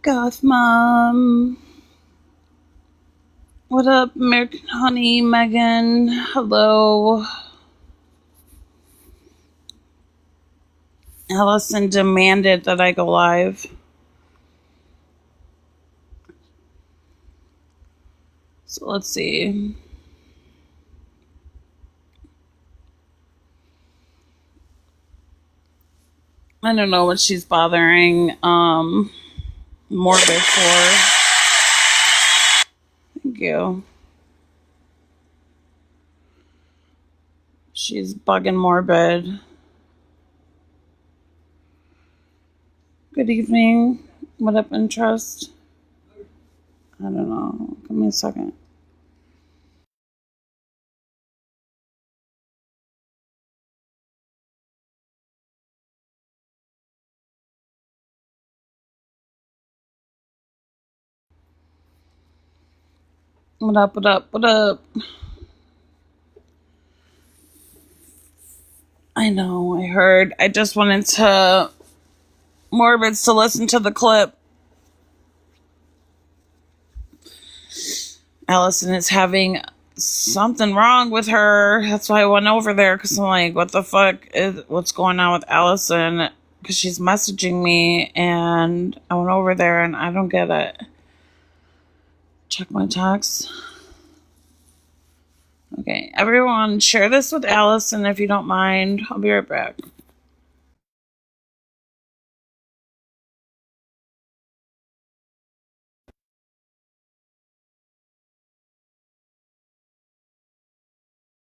Goth Mom. What up, American Honey, Megan? Hello. Allison demanded that I go live. So let's see. I don't know what she's bothering Morbid for. Thank you. She's bugging Morbid. Good evening. What up, Interest? I don't know. Give me a second. What up, what up, what up? I know, I heard. I just wanted to Morbids to listen to the clip. Allison is having something wrong with her. That's why I went over there, because I'm like, what the fuck is what's going on with Allison? Because she's messaging me, and I went over there and I don't get it. Check my text. Okay, everyone, share this with Allison if you don't mind. I'll be right back.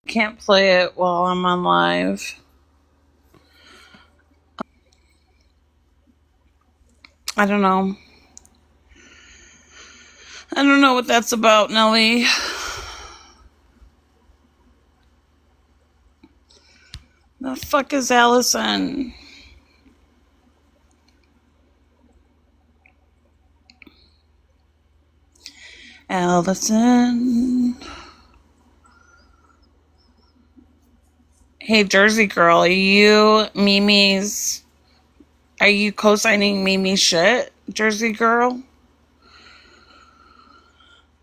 Can't play it while I'm on live. I don't know. I don't know what that's about, Nelly. The fuck is Allison? Allison. Hey, Jersey girl, are you Mimi's? Are you co-signing Mimi's shit, Jersey girl?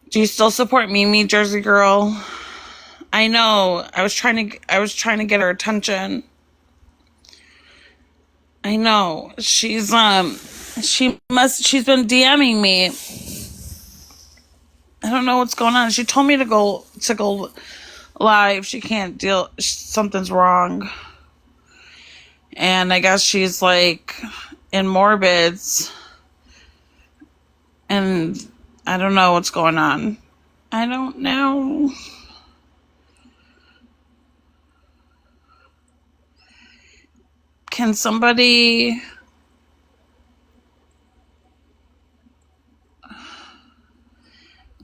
Do you still support Mimi, Jersey girl? I know. I was trying to get her attention. I know. She's been DMing me. I don't know what's going on. She told me to go live. She can't deal. Something's wrong. And I guess she's like in Morbids. And I don't know what's going on. I don't know. Can somebody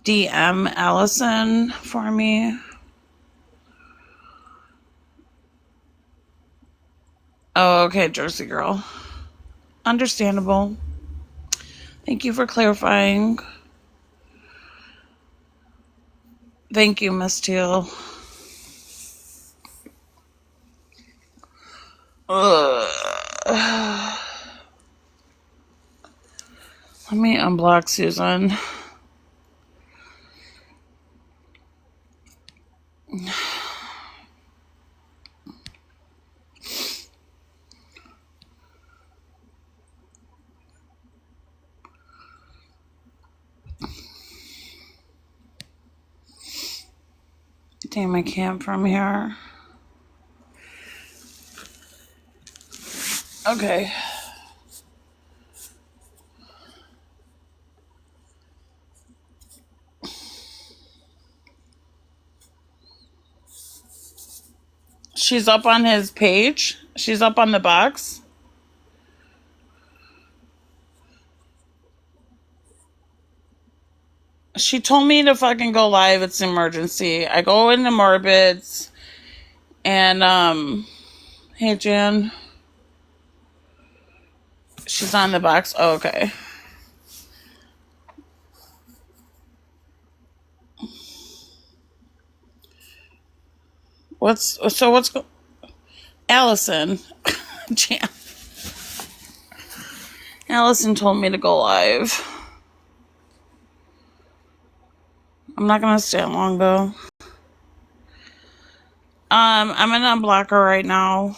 DM Allison for me? Oh, okay, Jersey girl. Understandable. Thank you for clarifying. Thank you, Miss Teal. Let me unblock Susan. Damn, I can't from here. Okay. She's up on his page. She's up on the box. She told me to fucking go live. It's an emergency. I go into Morbids. And, hey, Jan. She's on the box. Oh, okay. What's Allison? Jan. Allison told me to go live. I'm not gonna stay long though. I'm gonna unblock her right now.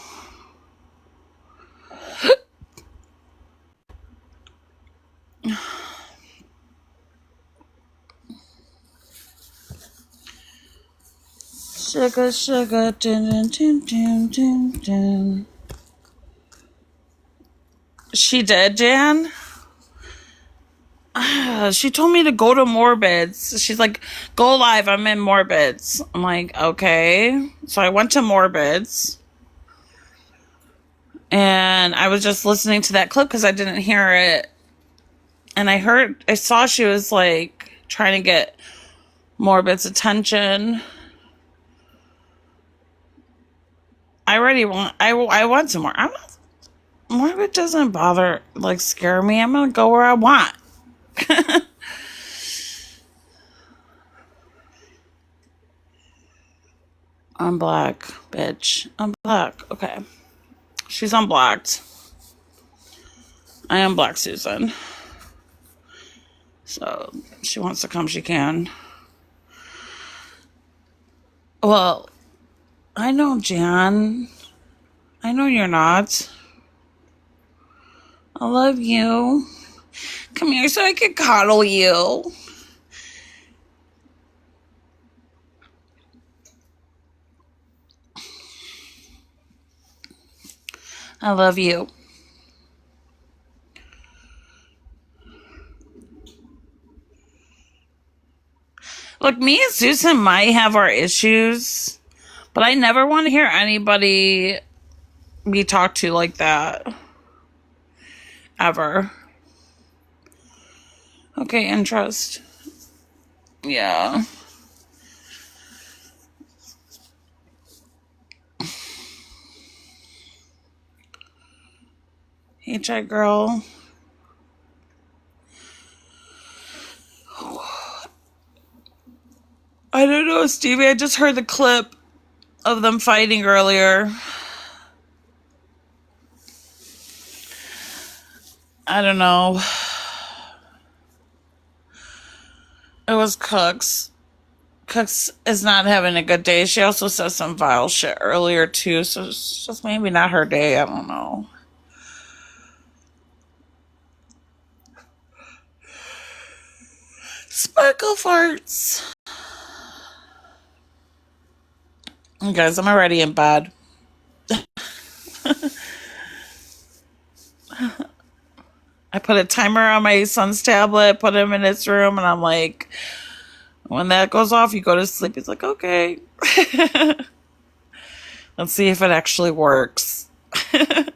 Sugar, sugar, dun, dun, dun, dun, dun, dun. She did, Jan? She told me to go to Morbids. She's like, go live, I'm in Morbids. I'm like, okay. So I went to Morbids. And I was just listening to that clip because I didn't hear it. And I saw she was like trying to get Morbid's attention. I want some more. Morbid doesn't bother, like, scare me. I'm gonna go where I want. I'm black, bitch. I'm black. Okay. She's unblocked. I am Black Susan. So, if she wants to come, she can. Well, I know, Jan. I know you're not. I love you. Come here so I can coddle you. I love you. Look, me and Susan might have our issues, but I never want to hear anybody be talked to like that. Ever. Okay, interest. Yeah. Hey, chat girl. I don't know, Stevie. I just heard the clip of them fighting earlier. I don't know. It was Cooks. Cooks is not having a good day. She also said some vile shit earlier, too. So it's just maybe not her day. I don't know. Sparkle farts. Guys, I'm already in bed. I put a timer on my son's tablet, put him in his room, and I'm like, when that goes off, you go to sleep. He's like, okay. Let's see if it actually works. I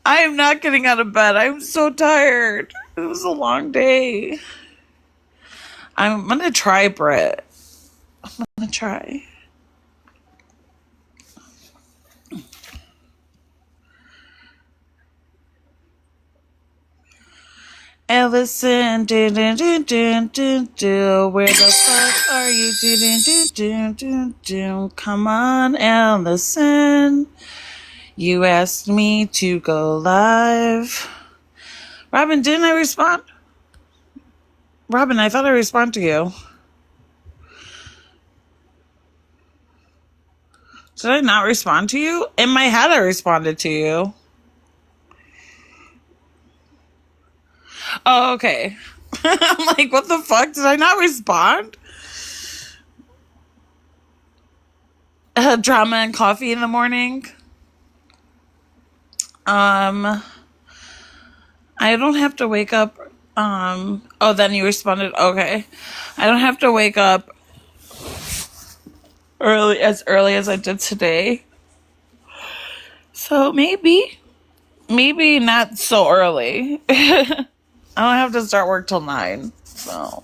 am not getting out of bed. I'm so tired. It was a long day. I'm going to try, Britt. I'm going to try. Ellison, where the fuck are you? Come on, Ellison. You asked me to go live. Robin, didn't I respond? Robin, I thought I responded to you. Did I not respond to you? In my head, I responded to you. Oh, okay. I'm like, what the fuck? Did I not respond? Drama and coffee in the morning. I don't have to wake up. Oh, then you responded. Okay. I don't have to wake up early as I did today. So maybe not so early. I don't have to start work till 9. So.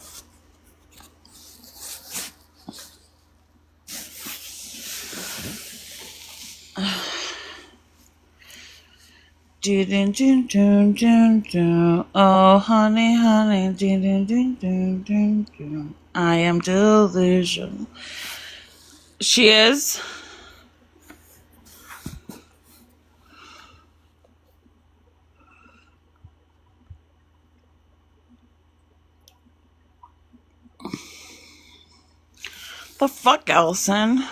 Oh, honey, honey. I am delusional. She is? The fuck, Allison?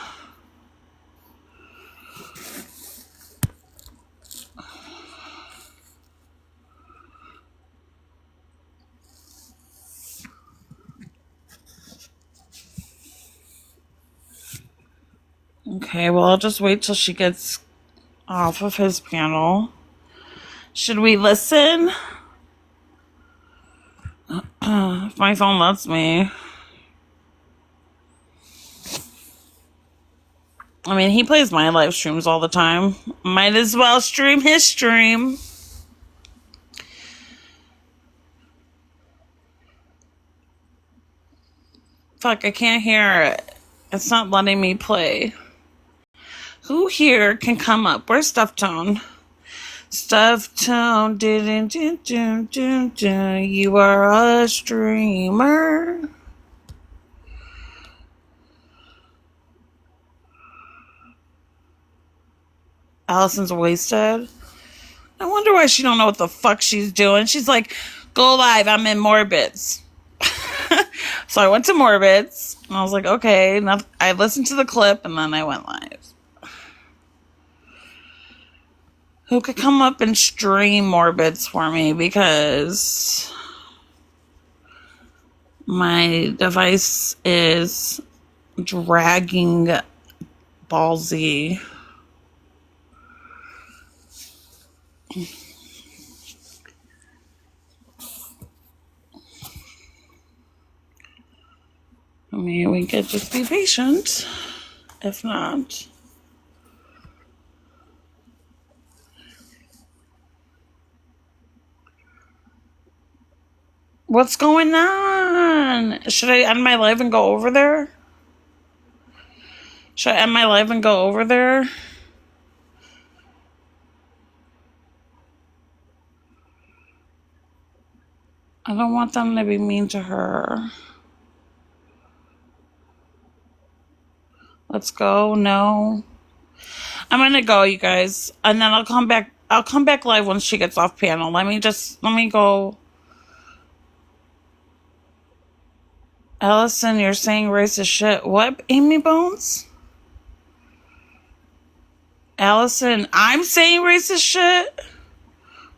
Okay, well, I'll just wait till she gets off of his panel. Should we listen? If my phone lets me. I mean, he plays my live streams all the time. Might as well stream his stream. Fuck, I can't hear it. It's not letting me play. Who here can come up? Where's Stuff Tone? Stuff Tone, you are a streamer. Allison's wasted. I wonder why she don't know what the fuck she's doing. She's like, go live, I'm in Morbids. So I went to Morbids, and I was like, okay. I listened to the clip, and then I went live. Who could come up and stream Morbids for me? Because my device is dragging ballsy. I mean, we could just be patient. If not... What's going on? Should I end my live and go over there? Should I end my live and go over there? I don't want them to be mean to her. Let's go. No. I'm gonna go, you guys. And then I'll come back. I'll come back live once she gets off panel. Let me go. Allison, you're saying racist shit. What, Amy Bones? Allison, I'm saying racist shit?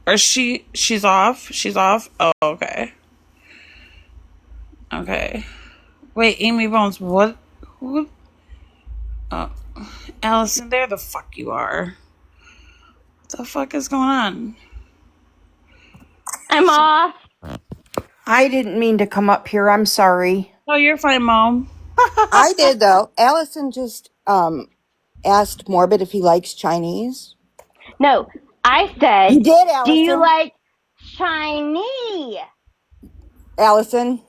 Or she's off? She's off? Oh, okay. Okay. Wait, Amy Bones, what? Who? Oh, Allison, there the fuck you are. What the fuck is going on? I'm off. I didn't mean to come up here. I'm sorry. Oh, you're fine, Mom. I did, though. Allison just asked Morbid if he likes Chinese. No, I said, You did, Allison. do you like Chinese? Allison,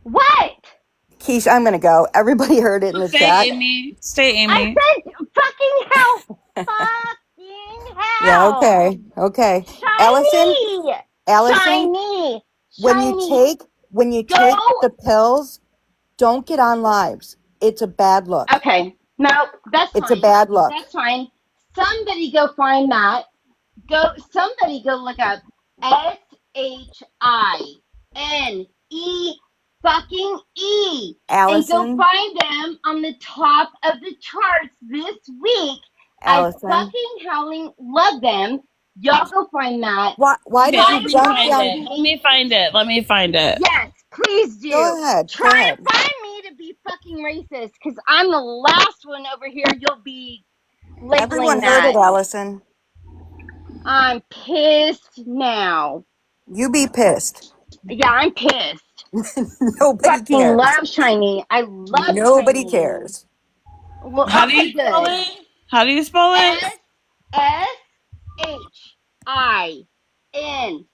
What? Keesh, I'm going to go. Everybody heard it in the Stay, chat. Amy. Stay, Amy. I said fucking hell. Fucking hell. Yeah, okay. Chinese. Allison, Chinese. when you take the pills, don't get on lives. It's a bad look. Okay. No, that's fine. It's a bad look. That's fine. Somebody go find that. Somebody go look up SHINE fucking E. Allison. And go find them on the top of the charts this week. Allison. I fucking howling love them. Y'all go find that. Why did you jump down? Let me find it. Yes, please do. Go ahead. Try and find me to be fucking racist, because I'm the last one over here you'll be labeling Everyone that. heard it, Allison. I'm pissed now. You be pissed. Yeah, I'm pissed. Nobody fucking cares. love Shiny. I love Nobody Shiny. cares. Well, How do you spell it? How do you spell it? SHINE.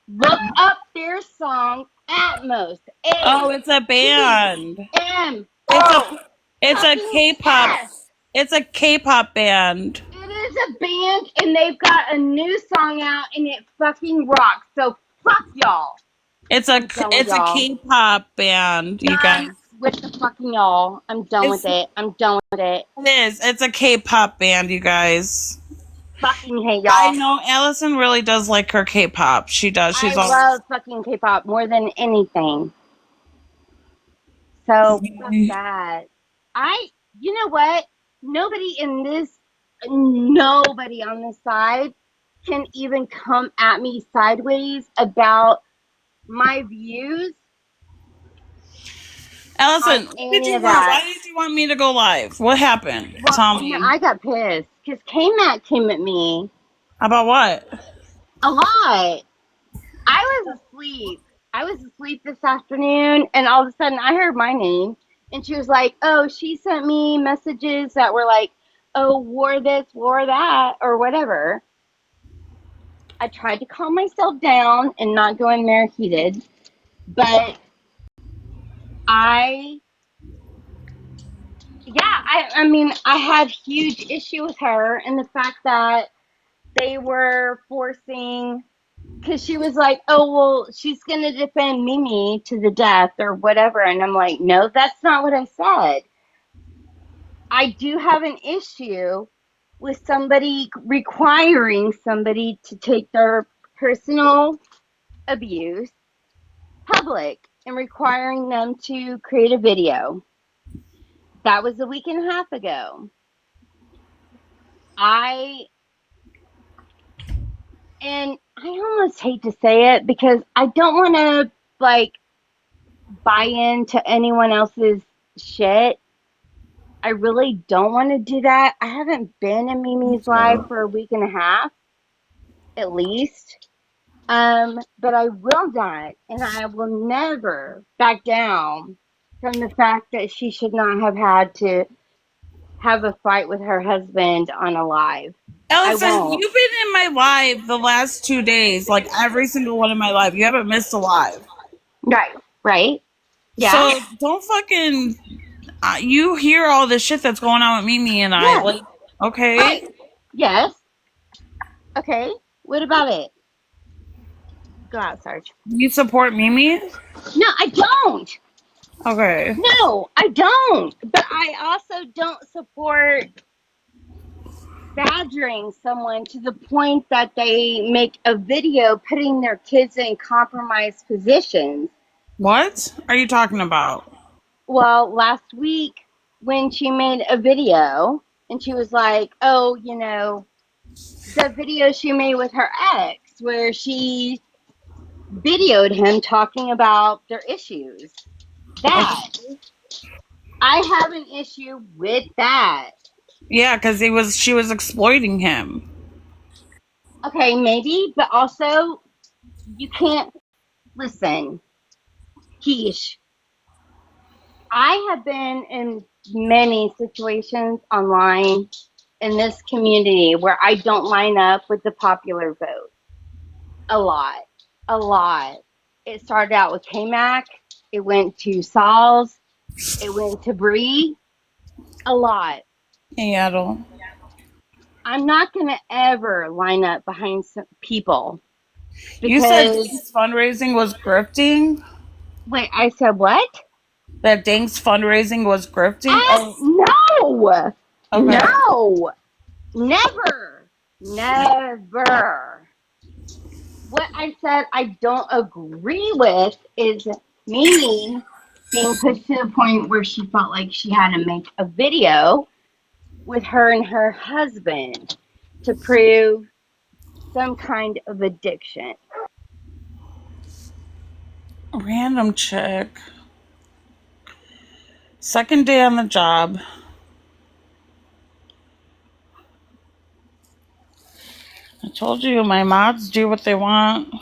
Look up their song Atmos. It's a band. It's a K-pop. It's a K-pop band. It is a band, and they've got a new song out, and it fucking rocks. So fuck y'all. It's a K-pop band, you guys. with the fucking y'all. I'm done with it. I'm done with it. It is. It's a K-pop band, you guys. Fucking hate I y'all. know Allison really does like her K-pop. She does. I She's always. love fucking K-pop more than anything. So fuck that. You know what? Nobody on this side can even come at me sideways about my views on Allison, what did any you of want? that. Why did you want me to go live? What happened? Well, Tell no, me. I got pissed because K-Mac came at me About what? a lot. I was asleep. I was asleep this afternoon, and all of a sudden I heard my name, and she was like, "Oh, she sent me messages that were like, oh, wore this, wore that, or whatever." I tried to calm myself down and not go in there heated, but I, yeah, I mean, I had huge issue with her and the fact that they were forcing, because she was like, "Oh, well, she's going to defend Mimi to the death or whatever." And I'm like, no, that's not what I said. I do have an issue with somebody requiring somebody to take their personal abuse public and requiring them to create a video. That was a week and a half ago. I and I almost hate to say it because I don't want to like buy into anyone else's shit. I really don't want to do that. I haven't been in Mimi's life for a week and a half, at least. But I will not, and I will never back down from the fact that she should not have had to have a fight with her husband on a live. I Allison, won't. you've been in my live the last 2 days, like every single one of my live. You haven't missed a live. Right. Right. Yeah. So don't fucking. You hear all this shit that's going on with Mimi and I. Yes. Like, okay. Right. Yes. Okay. What about it? Go out, Sarge. You support Mimi? No, I don't. Okay. No, I don't. But I also don't support badgering someone to the point that they make a video putting their kids in compromised positions. What are you talking about? Well, last week when she made a video and she was like, "Oh, the video she made with her ex where she videoed him talking about their issues." Okay. That I have an issue with that. Yeah, because she was exploiting him. Okay, maybe, but also you can't listen, Keesh. I have been in many situations online in this community where I don't line up with the popular vote. A lot. A lot. It started out with K-Mac. It went to Saul's. It went to Bree. A lot. Yaddle. I'm not going to ever line up behind some people You said because, Dank's fundraising was grifting? wait, I said what? That Dank's fundraising was grifting? Oh, No! okay. No! Never! Never! What I said I don't agree with is Mimi being pushed to the point where she felt like she had to make a video with her and her husband to prove some kind of addiction. Random chick. Second day on the job. I told you my mods do what they want.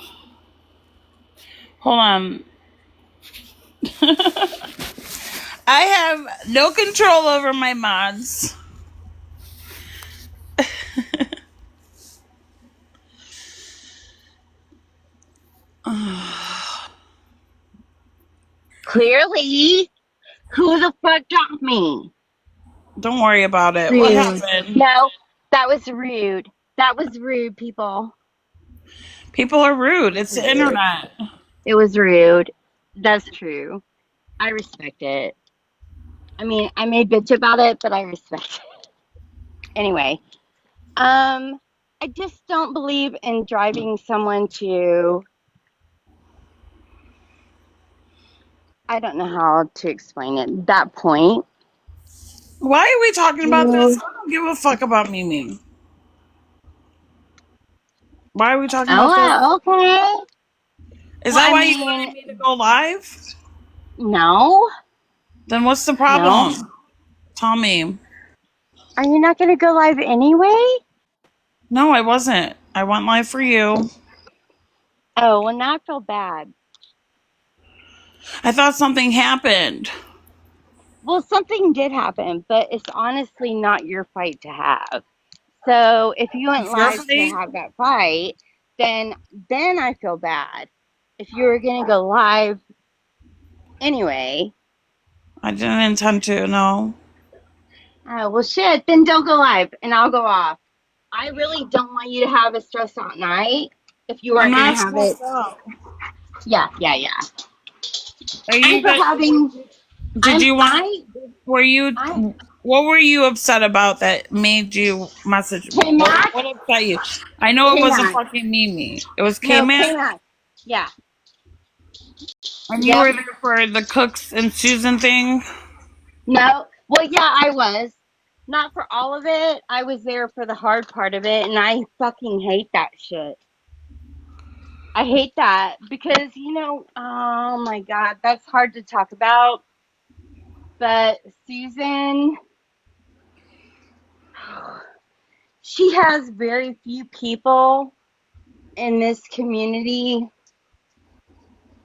Hold on. I have no control over my mods. Clearly, who the fuck dropped me? Don't worry about it. What happened? No, that was rude. That was rude, people. People are rude. It's the internet. It was rude. That's true. I respect it. I mean, I may bitch about it, but I respect it. Anyway, I just don't believe in driving someone to. I don't know how to explain it. That point. Why are we talking about this? Mm. I don't give a fuck about Mimi. Why are we talking about this? Oh, okay. Is Well, that I why you mean, wanted me to go live? no, Then what's the no. problem? Tell me. Are you not going to go live anyway? No, I wasn't. I went live for you. Oh, well, now I feel bad. I thought something happened. Well, something did happen, but it's honestly not your fight to have. So if you went It's your live to fight. have that fight, then I feel bad. If you were gonna go live anyway, I didn't intend to, no. oh well shit, then don't go live and I'll go off. I really don't want you to have a stressed out night if you I'm aren't gonna not have it. stressed out. Yeah, yeah, yeah. Are I'm you for good? having Did you want, I were you, I what were you upset about that made you message K me? Mac, What upset you? I know it K was a Mac. fucking Mimi. It was No, K-Man, K Mac. Yeah. and you Yep. were there for the Cooks and Susan thing. No. Well, yeah, I was. Not for all of it. I was there for the hard part of it, and I fucking hate that shit. I hate that because, oh my God, that's hard to talk about. But Susan, she has very few people in this community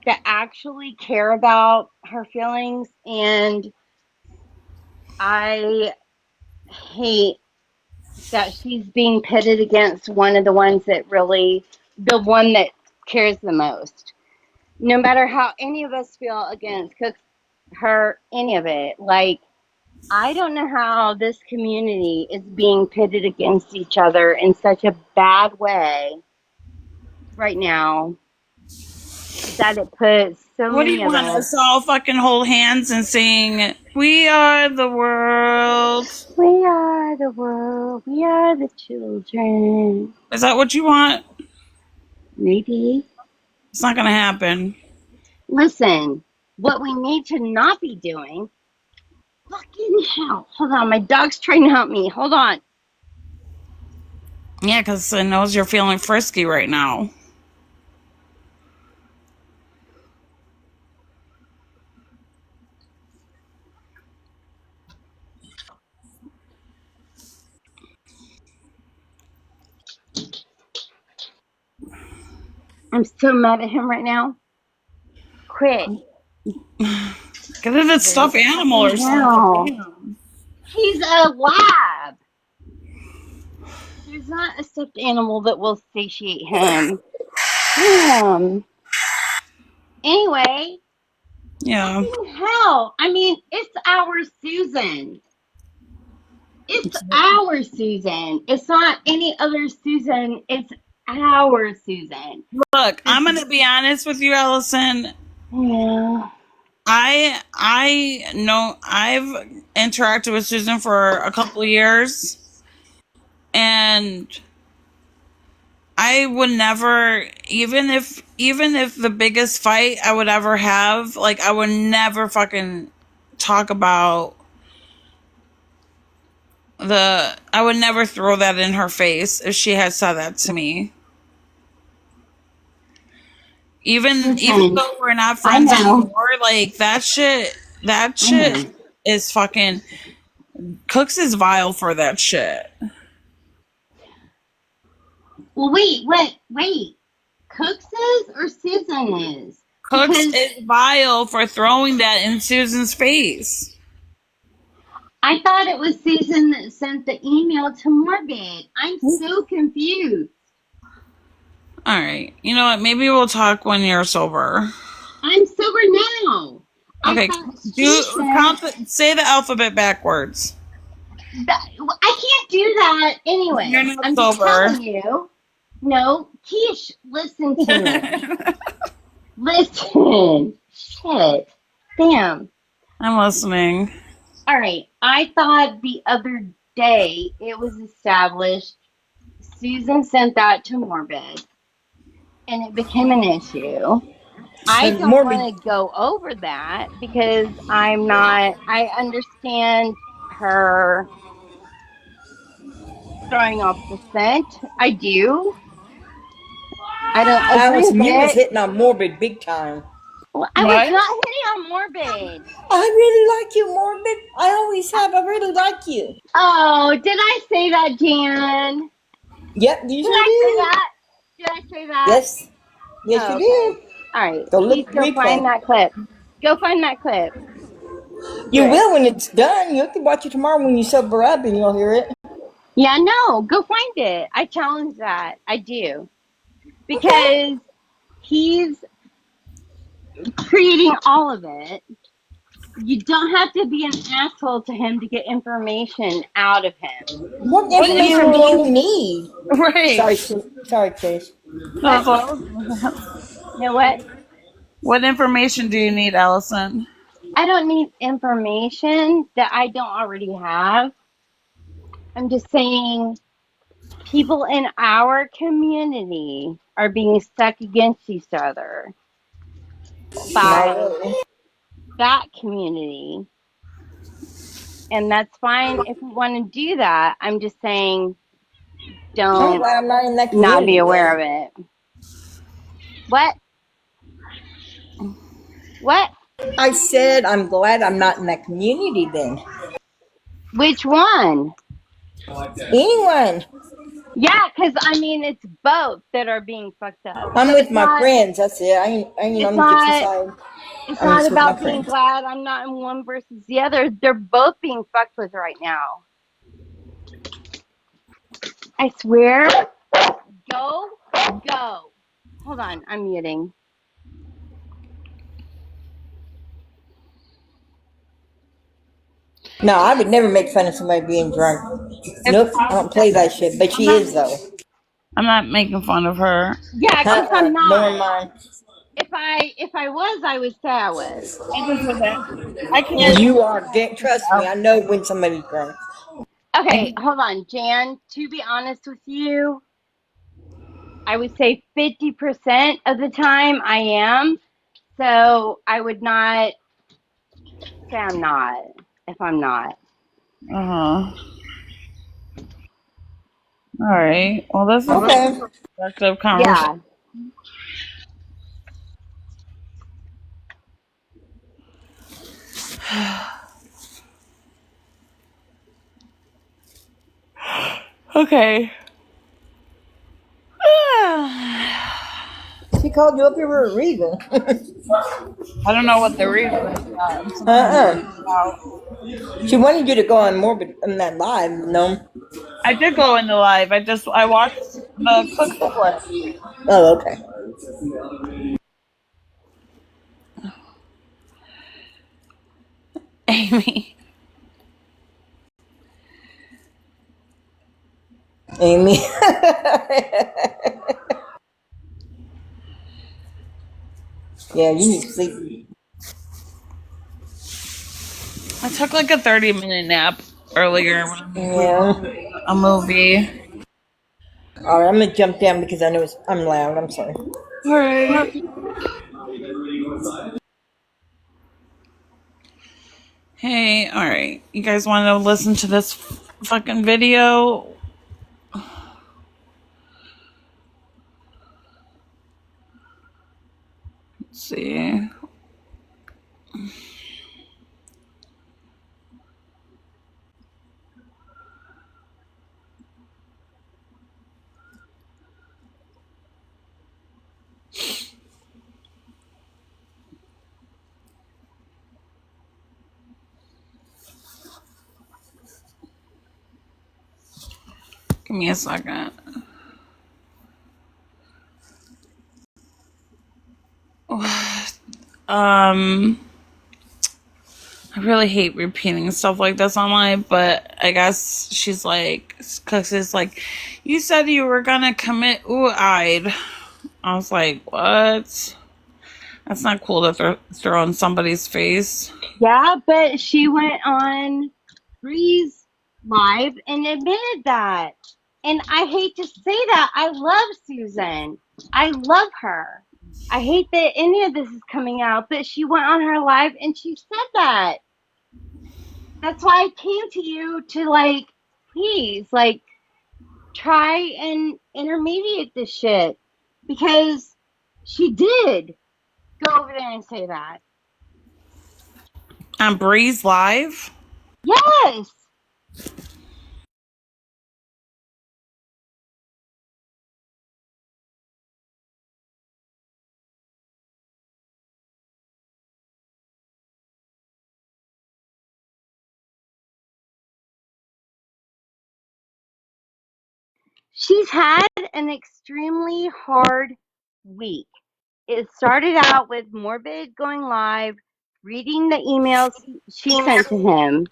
that actually care about her feelings, and I hate that she's being pitted against one of the ones that really, the one that cares the most. No matter how any of us feel against Cooks, her, any of it, like, I don't know how this community is being pitted against each other in such a bad way right now that it puts so What do many you of want us. us all fucking hold hands and sing, "We are the world"? We are the world. We are the children. Is that what you want? Maybe. It's not gonna happen. Listen, what we need to not be doing. Fucking hell. Hold on. My dog's trying to help me. Hold on. Yeah, because it knows you're feeling frisky right now. I'm so mad at him right now. Quit. Get it a stuffed animal or Fucking something. hell. Damn. He's a lab. There's not a stuffed animal that will satiate him. Damn. Anyway, Yeah. fucking hell. I mean, it's our Susan. It's our Susan. It's not any other Susan. It's our Susan. Look, This, I'm gonna be honest with you, Allison. yeah. I know I've interacted with Susan for a couple of years, and I would never, even if the biggest fight I would ever have, like I would never fucking talk about I would never throw that in her face if she had said that to me. Even Listen, though we're not I friends know. anymore, like that I know. shit is fucking Cooks is vile for that shit. Well, wait. Cooks's or Susan is? Cooks Because is vile for throwing that in Susan's face. I thought it was Susan that sent the email to Morbid. I'm so confused. All right. You know what? Maybe we'll talk when you're sober. I'm sober now. I Okay. thought she sent. Say the alphabet backwards. I can't do that You're anyway. not I'm just sober. telling you. No, Keesh, listen to me. Listen. Shit. Damn. I'm listening. All right. I thought the other day it was established Susan sent that to Morbid and it became an issue. I don't Morbid. want to go over that because I understand her throwing off the scent. I do. I don't agree with Allison, you was it. hitting on Morbid big time. Well, I was What? not hitting on Morbid. I really like you, Morbid. I always have. I really like you. Oh, did I say that, Jan? Yep, you Did sure I say did. that? Did I say that? Yes. Yes, Oh, you okay. did. All right. Go look Please at the go find replay. that clip. Go find that clip. Do You it. will when it's done. You can watch it tomorrow when you sober up and you'll hear it. Yeah, no, go find it. I challenge that. I do. Okay. Because he's creating all of it. You don't have to be an asshole to him to get information out of him. What What information do you You need? Right. Sorry, Chase. No, what? that's what I was gonna say. You know what? What information do you need, Allison? I don't need information that I don't already have. I'm just saying people in our community are being stuck against each other Not by really. that community. And that's fine if we want to do that. I'm just saying I'm don't glad I'm not in that not be community aware then. of it. What? What? I said I'm glad I'm not in that community then. Which one? Anyone. Yeah, because I mean, it's both that are being fucked up. I'm So with my friends. That's it. I ain't it's on the gypsy not, side. it's I'm not just with my about being friends. glad I'm not in one versus the other. They're both being fucked with right now. I swear. Go, go. Hold on, I'm muting. No, I would never make fun of somebody being drunk. It's Nope, I don't play that shit. But I'm she not. is though. I'm not making fun of her. Yeah, because I'm Nor not. mine. If I was, I would say I was. I just said that. I can't. You are. Trust me. I know when somebody's drunk. Okay, I, hold on, Jan. To be honest with you, I would say 50% of the time I am. So I would not say I'm not if I'm not. uh-huh. All right. Well, this is a Okay. productive conversation. Yeah. Okay. She called you up here for a reason. I don't know what the reason is. It's something uh-uh. about. She wanted you to go on Morbid on that live. No. I did go into live. I watched the clip split. Oh, okay. Amy. Amy. Yeah, you need to sleep. I took like a 30-minute nap earlier when we were Yeah. watching a movie. All right, I'm gonna jump down because I know I'm loud. I'm sorry. All right. Hey, all right. You guys want to listen to this fucking video? Let's see. Give me a second. Um, I really hate repeating stuff like this online, but I guess she's like, cause it's like, you said you were gonna commit ooh-eyed. I was like, what? That's not cool to throw in somebody's face. Yeah, but she went on Bree's live and admitted that. And I hate to say that. I love Susan. I love her. I hate that any of this is coming out, but she went on her live and she said that. That's why I came to you to, like, please, like, try and intermediate this shit. Because she did go over there and say that. On Breeze Live? Yes. She's had an extremely hard week. It started out with Morbid going live, reading the emails she sent to him.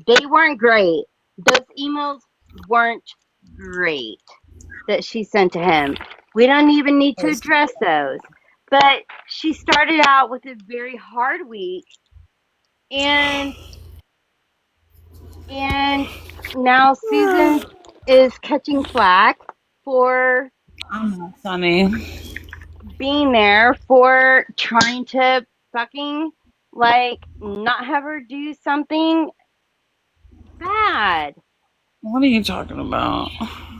They weren't great. Those emails weren't great that she sent to him. We don't even need to address those. But she started out with a very hard week, and now Susan is catching flack for I'm not funny. being there, for trying to fucking, like, not have her do something bad. What are you talking about?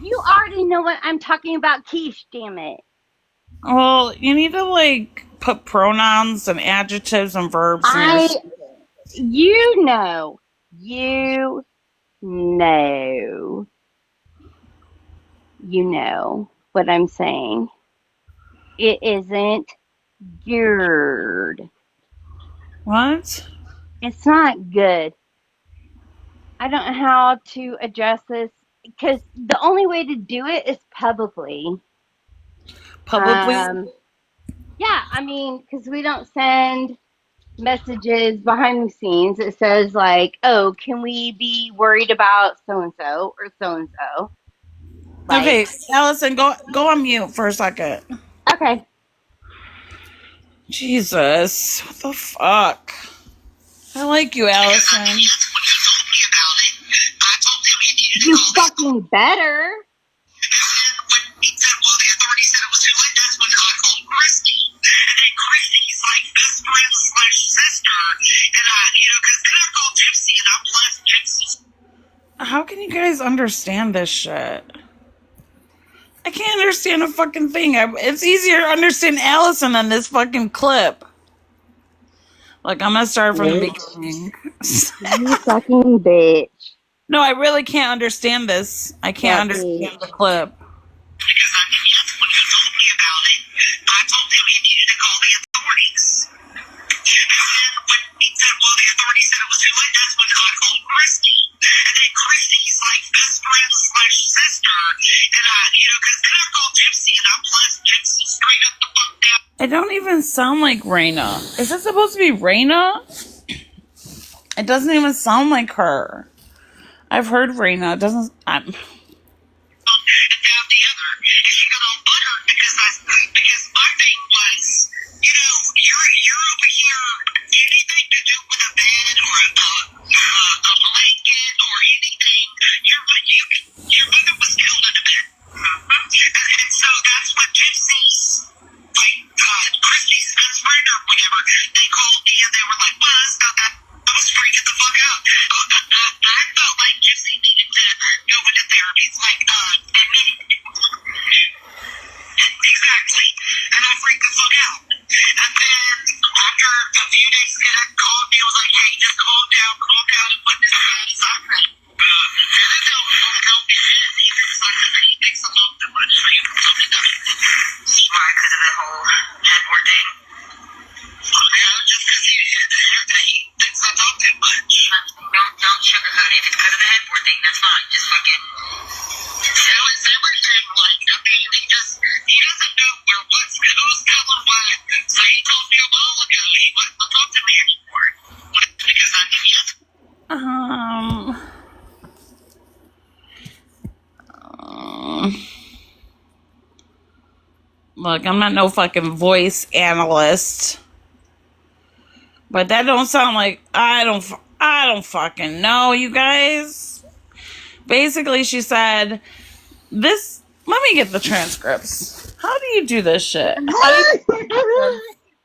You already know what I'm talking about, Keesh, damn it. Well, you need to, like, put pronouns and adjectives and verbs in your... You know. You know. You know what I'm saying. It isn't good. What? It's not good. I don't know how to address this because the only way to do it is publicly. Publicly? Yeah, I mean, because we don't send messages behind the scenes. It says like, "Oh, can we be worried about so and so or so and so?" Like, Okay, Allison, go on mute for a second. okay, Jesus, what the fuck? I like you, Allison. you fucking better. How can you guys understand this shit? I can't understand a fucking thing. It's easier to understand Allison than this fucking clip. Like, I'm gonna start from the beginning. You fucking bitch. No, I really can't understand this. I can't What understand bitch? the clip. Because I knew yes when he told me about it. I told him he needed to call the authorities. And then when he said, well, the authorities said it was too late, that's when I called Christy. And then Christy's like best friend slash sister. And because then I called Gypsy and I blessed Gypsy straight up the fuck down. It don't even sound like Raina. Is it supposed to be Raina? It doesn't even sound like her. I've heard Raina. It doesn't. The other, and she got all buttered because my thing was, you're over here, anything to do with a bed or a blanket or anything, your mother was killed in a bed. And so that's what Gypsy's, like, Christy's best friend or whatever, they called me and they were like, well, that's not that. I was freaking the fuck out. I felt like Gypsy needed to go into therapy. It's like, exactly. And I freaked the fuck out. And then after a few days, Dad called me and was like, hey, just calm down and put this aside. And then they'll help me shit. He decided that he thinks I love too much. So you tell me that. Why? Because of the whole headboard thing? Yeah, just because he thinks I talk too much. Don't sugarcoat it. If it's because of the headboard thing, that's fine. Just fucking tell us everything. Like, I mean, he doesn't know who's telling what. So he told me a while ago he wouldn't talk to me anymore. Because I knew yes. Look, I'm not no fucking voice analyst. But that don't sound like I don't fucking know, you guys. Basically, she said this. Let me get the transcripts. How do you do this shit?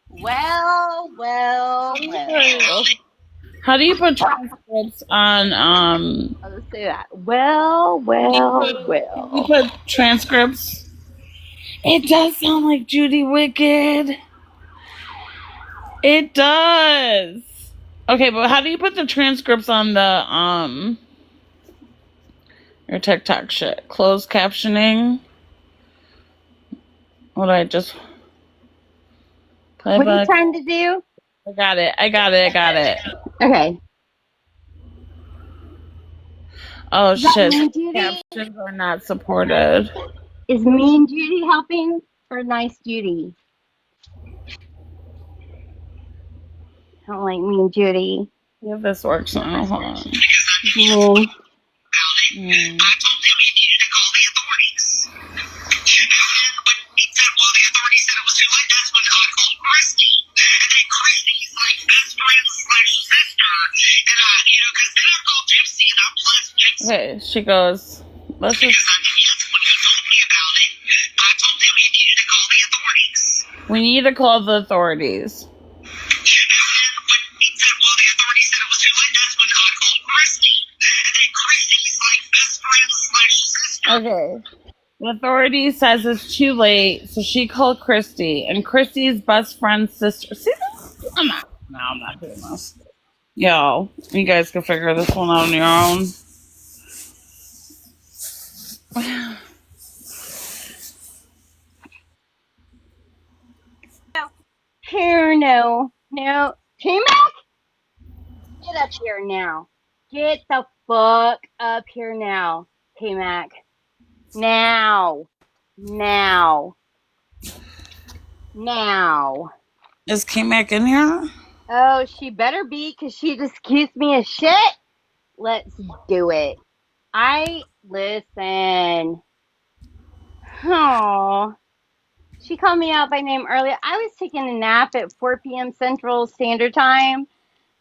Well. How do you put transcripts on? Let's say that. Well. Can you put transcripts? It does sound like Judy Wicked. It does. Okay, but how do you put the transcripts on the your TikTok shit? Closed captioning. What I just play What are you back? trying to do? I got it. Okay. Oh Is that shit. Mean Judy? Captions are not supported. Is Mean Judy helping or Nice Judy? I don't like Mean Judy. Yeah, this works now. Hold on. Mean. I told him he needed to call the authorities. But he said, well, the authorities said it was too late. That's when I called Christy. And then Christy's like best friend slash sister. And because then I called Gypsy and I blessed Gypsy. Okay, she goes, let's just. Yes, when he told me about it, I told him he needed to call the authorities. We need to call the authorities. Okay. The authority says it's too late, so she called Christy, and Christy's best friend's sister. See this? I'm not doing this. Yo, you guys can figure this one out on your own. Here, no. K-Mac? Get up here now. Get the fuck up here now, K-Mac. Now. Is K-Mac in here? Oh, she better be, because she just accused me of shit. Let's do it. Listen. Oh. She called me out by name earlier. I was taking a nap at 4 p.m. Central Standard Time.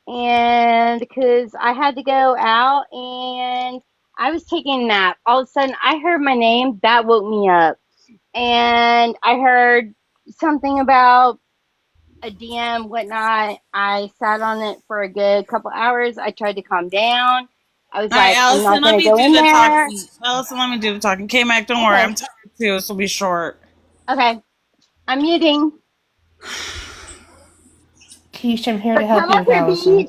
And because I had to go out and I was taking a nap. All of a sudden, I heard my name. That woke me up. And I heard something about a DM, whatnot. I sat on it for a good couple hours. I tried to calm down. I was like, I'm not going to go in there. Allison, let me do the talking. K-Mac, don't worry. I'm tired too. This will be short. Okay. I'm muting. Keesh, I'm here to help you with Allison.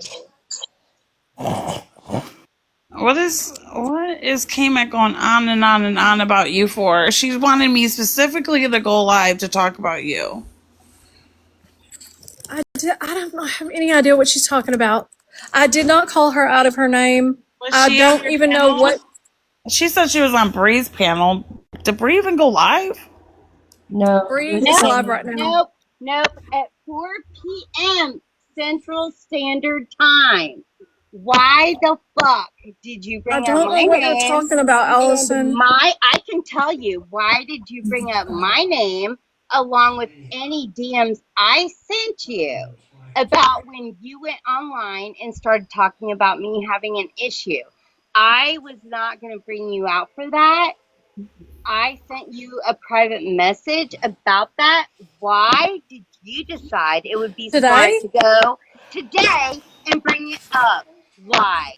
What is K-Mac going on and on and on about you for? She wanted me specifically to go live to talk about you. I don't have any idea what she's talking about. I did not call her out of her name. I don't even know what. She said she was on Bree's panel. Did Bree even go live? No. Bree is live right now. Nope. At 4 p.m. Central Standard Time. Why the fuck did you bring up my name? I don't know what you're talking about, Allison. I can tell you. Why did you bring up my name along with any DMs I sent you about when you went online and started talking about me having an issue? I was not going to bring you out for that. I sent you a private message about that. Why did you decide it would be smart to go today and bring it up? Why?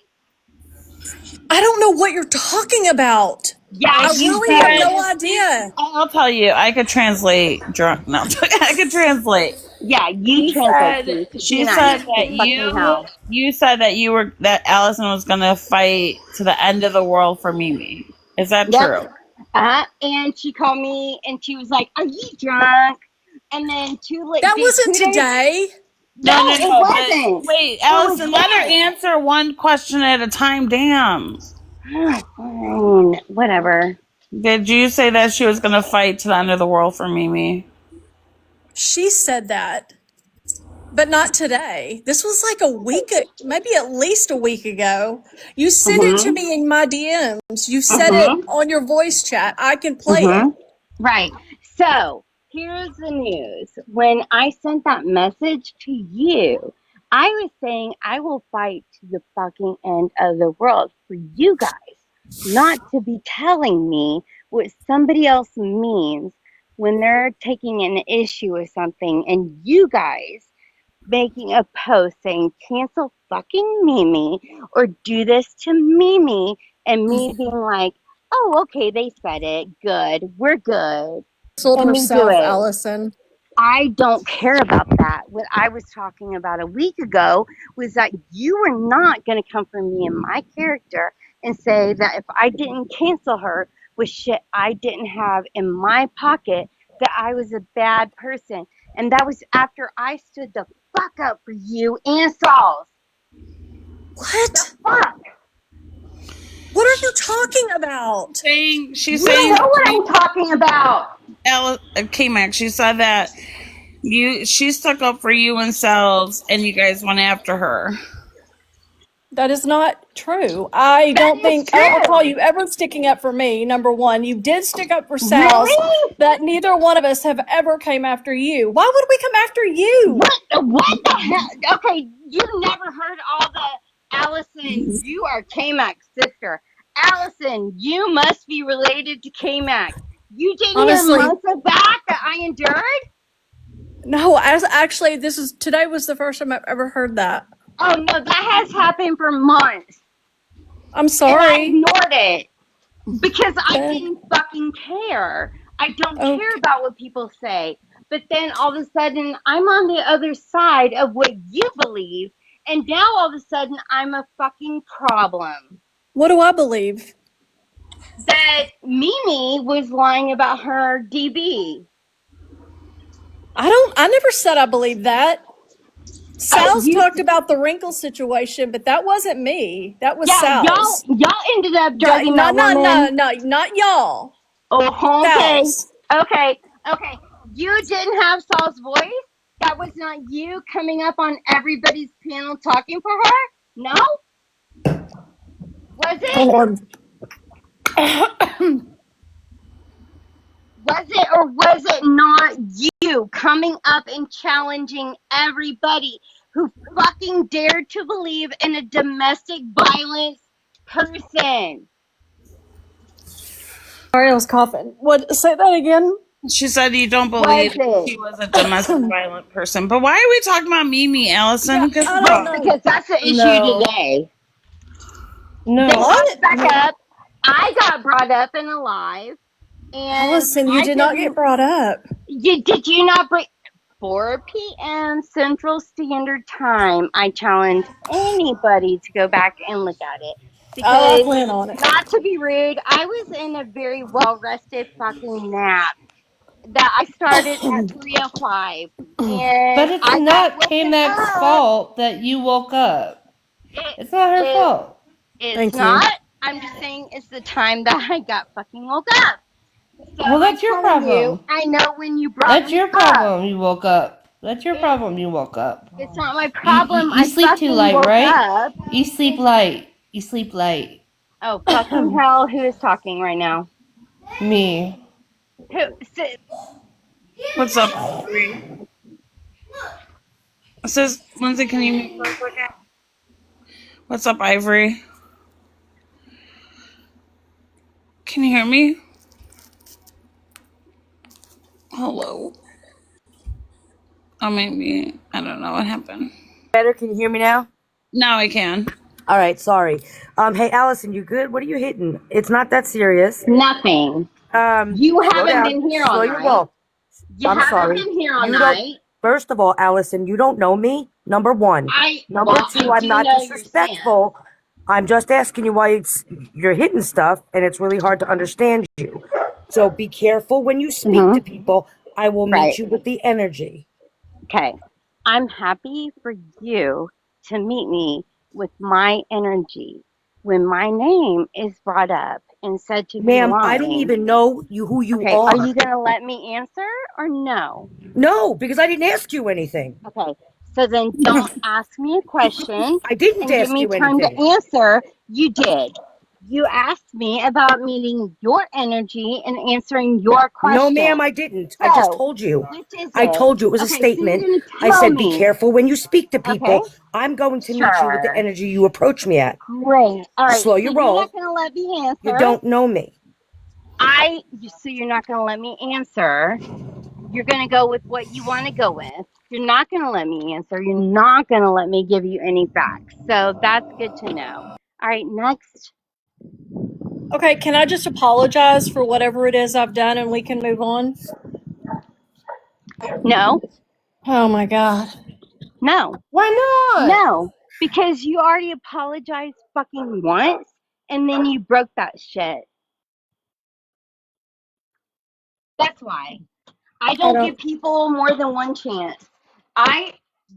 I don't know what you're talking about. Yeah, I really have no idea. I'll tell you. I could translate. Drunk? No, I could translate. Yeah, you translate. She said that you said that Allison was gonna fight to the end of the world for Mimi. Is that true? And she called me and she was like, "Are you drunk?" And then that wasn't today. No, it wasn't. Wait, Allison, let her answer one question at a time. Damn. Fine, whatever. Did you say that she was gonna fight to the end of the world for Mimi? She said that, but not today. This was like a week, maybe at least a week ago. You sent it to me in my DMs. You said it on your voice chat. I can play it. Right. So here's the news. When I sent that message to you, I was saying I will fight to the fucking end of the world for you guys, not to be telling me what somebody else means when they're taking an issue with something and you guys making a post saying cancel fucking Mimi or do this to Mimi and me being like, oh, okay, they said it. Good. We're good. Sold And me do herself, it. Allison. I don't care about that. What I was talking about a week ago was that you were not going to come for me and my character and say that if I didn't cancel her with shit I didn't have in my pocket, that I was a bad person. And that was after I stood the fuck up for you and Sauls. What? Fuck. What are you talking about? She's You saying, know what I'm talking about. K-Max, she said that she stuck up for you and Cells, and you guys went after her. That is not true. I don't recall you ever sticking up for me. Number one, you did stick up for Sal's, Really? but neither one of us have ever came after you. Why would we come after you? What the hell? Okay, you never heard all the Allison, you are K-Mac's sister. Allison, you must be related to K-Mac. You didn't Honestly, hear months of that I endured? no, actually, today was the first time I've ever heard that. Oh no, that has happened for months. I'm And I sorry. ignored it because I didn't fucking care. I don't care about what people say. But then all of a sudden, I'm on the other side of what you believe, and now all of a sudden, I'm a fucking problem. What do I believe? That Mimi was lying about her DB. I never said I believe that. Sal's talked about the wrinkle situation, but that wasn't me. That was Sal's. Y'all ended up driving No, that woman. no, not y'all. Oh, okay. Sal's. Okay. You didn't have Saul's voice? That was not you coming up on everybody's panel talking for her? No? Was it? Was it or was it not you coming up and challenging everybody who fucking dared to believe in a domestic violence person? Sorry, I was coughing. What? Say that again. She said you don't believe she was a domestic violent person. But why are we talking about Mimi, Allison? Because that's the issue today. No. They brought it back up. I got brought up in a live. And Allison, you did not get brought up. Did you not bring 4 p.m. Central Standard Time? I challenge anybody to go back and look at it. Because, I plan on it. not to be rude, I was in a very well-rested fucking nap that I started at 3:05. And But it's not K-Mac's fault that you woke up. It's not her fault. It's not. I'm just saying it's the time that I got fucking woke up. So Well, that's your problem. I know when you brought That's me your up. problem. You woke up. That's your problem. You woke up. It's not my problem. You sleep too light, woke right? Up. You sleep light. You sleep light. Oh, fucking hell. Who is talking right now? Me. What's up, Ivory? It says, Lindsay, can you mute for a second? What's up, Ivory? Can you hear me? Hello. Oh, maybe. I don't know what happened. Better? Can you hear me now? Now I can. All right, sorry. Hey, Allison, you good? What are you hitting? It's not that serious. Nothing. You haven't been here all night. You haven't been here all night. First of all, Allison, you don't know me, number one. Number two, I'm not disrespectful. I'm just asking you why you're hitting stuff, and it's really hard to understand you. So be careful when you speak to people. I will meet you with the energy. Okay. I'm happy for you to meet me with my energy when my name is brought up and said to be Ma'am, lying. I don't even know who you are. Are you going to let me answer or no? No, because I didn't ask you anything. Okay. So then don't ask me a question. I didn't ask you anything. Give me time to answer. You did. You asked me about meeting your energy and answering your No, question. ma'am, I didn't. I just So, told you. which is I it? told you it was a Okay, so you're statement. going to I tell said, be me. careful when you speak to Okay, people. I'm going to meet you with the sure. energy you approach me at. Great. All right, Slow so your you're not roll. going to let me You answer. don't know me. So you're not going to let me answer. You're going to go with what you want to go with. You're not going to let me answer. You're not going to let me give you any facts. So that's good to know. All right, next. Okay, can I just apologize for whatever it is I've done and we can move on? No, Oh my God. no, Why not? no. Because you already apologized fucking once and then you broke that shit. That's why. I I don't don't. give people more than one chance. I,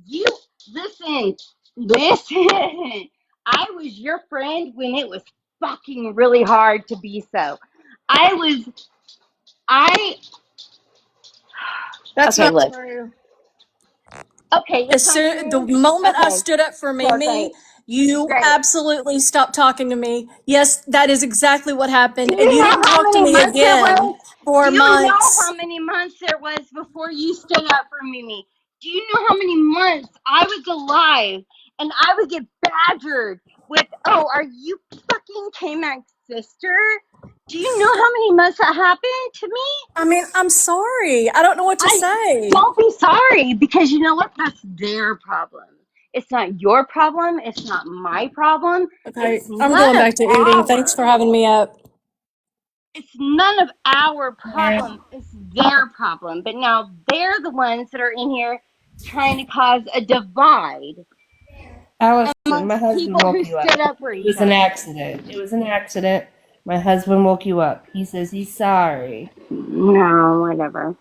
you, listen, listen. I was your friend when it was fucking really hard to be so. I was, I, That's okay, not look. true. Okay, it's As not soon the true? moment I Okay, stood up for so Mimi, great, you great. absolutely stopped talking to me. Yes, that is exactly what Do happened, and you you know didn't how talk to many me months there again was? Do for you know how months. many months there was before you stood up for Mimi? Do you know how many months I was alive and I would get badgered with, oh, are you fucking K-Mac's sister? Do you know how many months that happened to me? I mean, I'm sorry. I don't know what to I say. don't be sorry because you know what? That's their problem. It's not your problem. It's not my problem. Okay, It's I'm going none of back to eating. Thanks our. for having me up. It's none of our Alright. problem. It's their problem. But now they're the ones that are in here trying to cause a divide Allison, my amongst husband people woke who you up. stood up for It each was an other. accident. It was an accident. My husband woke you up. He says he's sorry. No, whatever.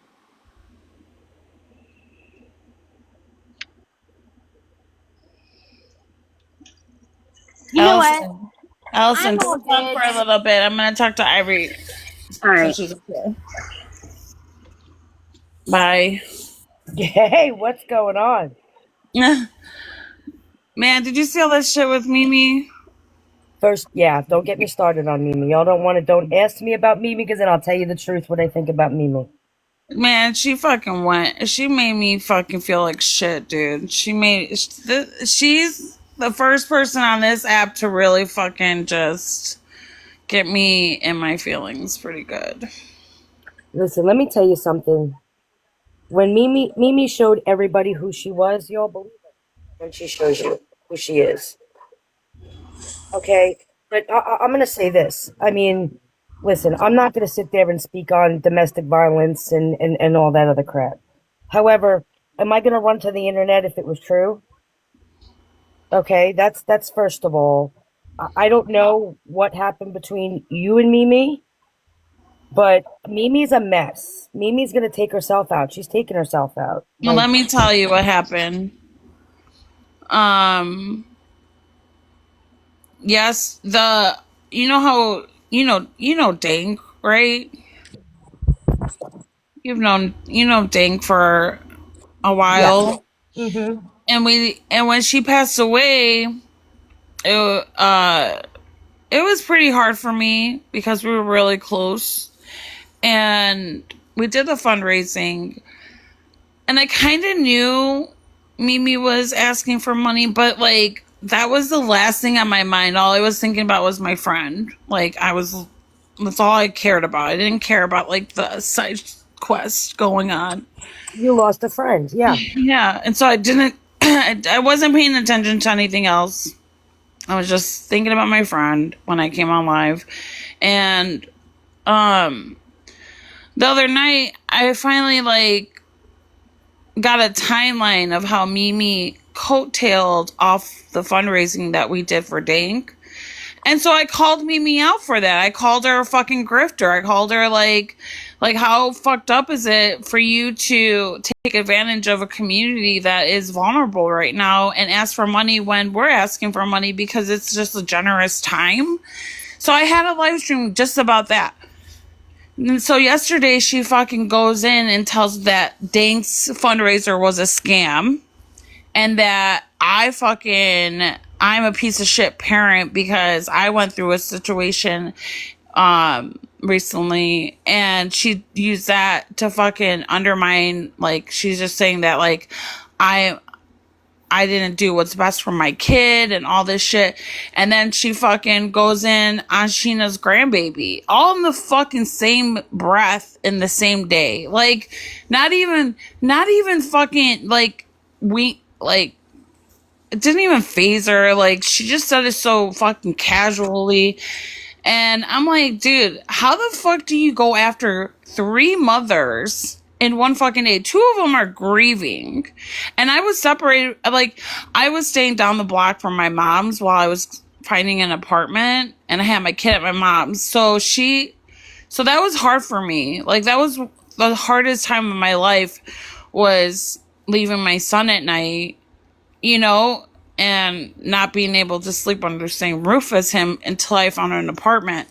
You know what? Allison. Allison, I'm all just talk good. for a little bit. I'm gonna talk to Ivory All since right. she's okay. Bye. Hey, what's going on? Man, did you see all that shit with Mimi? First, yeah, don't get me started on Mimi. Y'all don't want to, don't ask me about Mimi because then I'll tell you the truth what I think about Mimi. Man, she fucking went. She made me fucking feel like shit, dude. She's the first person on this app to really fucking just get me in my feelings pretty good. Listen, let me tell you something. When Mimi showed everybody who she was, y'all believe it when she shows you who she is. Okay, but I'm going to say this. I mean, listen, I'm not going to sit there and speak on domestic violence and all that other crap. However, am I going to run to the internet if it was true? Okay, that's first of all. I don't know what happened between you and Mimi, but Mimi's a mess. Mimi's going to take herself out. She's taking herself out. Well, Like, let me tell you what happened. Um, yes, the you know how you know Dank, right? You know Dank for a yeah. while, Mm-hmm. and when she passed away, it was pretty hard for me because we were really close, and we did the fundraising, and I kind of knew Mimi was asking for money, but like that was the last thing on my mind. All I was thinking about was my friend. That's all I cared about. I didn't care about like the side quest going on. You lost a friend. Yeah. Yeah, and so I didn't. I wasn't paying attention to anything else. I was just thinking about my friend when I came on live, and um, the other night I finally like got a timeline of how Mimi coattailed off the fundraising that we did for Dank. And so I called Mimi out for that. I called her a fucking grifter. I called her like how fucked up is it for you to take advantage of a community that is vulnerable right now and ask for money when we're asking for money because it's just a generous time. So I had a live stream just about that. And so yesterday she fucking goes in and tells that Dank's fundraiser was a scam and that I fucking I'm a piece of shit parent because I went through a situation recently, and she used that to fucking undermine, like, she's just saying that, like, I I didn't do what's best for my kid and all this shit. And then she fucking goes in on Sheena's grandbaby, all in the fucking same breath in the same day. Like, not even fucking, like, it didn't even phase her. Like, she just said it so fucking casually. And I'm like, dude, how the fuck do you go after 3 mothers in one fucking day? 2 of them are grieving. And I was separated, like, I was staying down the block from my mom's while I was finding an apartment, and I had my kid at my mom's. So that was hard for me. Like, that was the hardest time of my life, was leaving my son at night, you know, and not being able to sleep under the same roof as him until I found an apartment.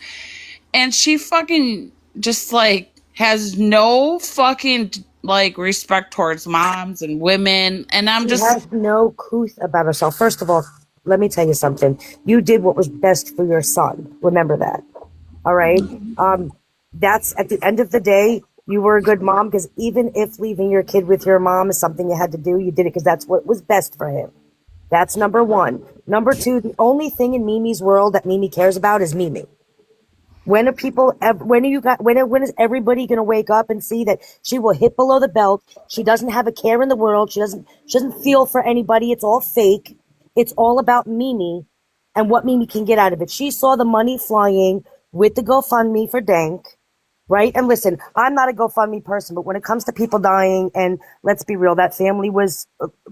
And she fucking just, like, has no fucking, like, respect towards moms and women. And I'm She just... has no couth about herself. First of all, let me tell you something. You did what was best for your son. Remember that. All right? That's, at the end of the day, you were a good mom, because even if leaving your kid with your mom is something you had to do, you did it because that's what was best for him. That's number one. Number two, the only thing in Mimi's world that Mimi cares about is Mimi. When is everybody going to wake up and see that she will hit below the belt? She doesn't have a care in the world. She doesn't feel for anybody. It's all fake. It's all about Mimi and what Mimi can get out of it. She saw the money flying with the GoFundMe for Dank, right? And listen, I'm not a GoFundMe person, but when it comes to people dying, and let's be real, that family was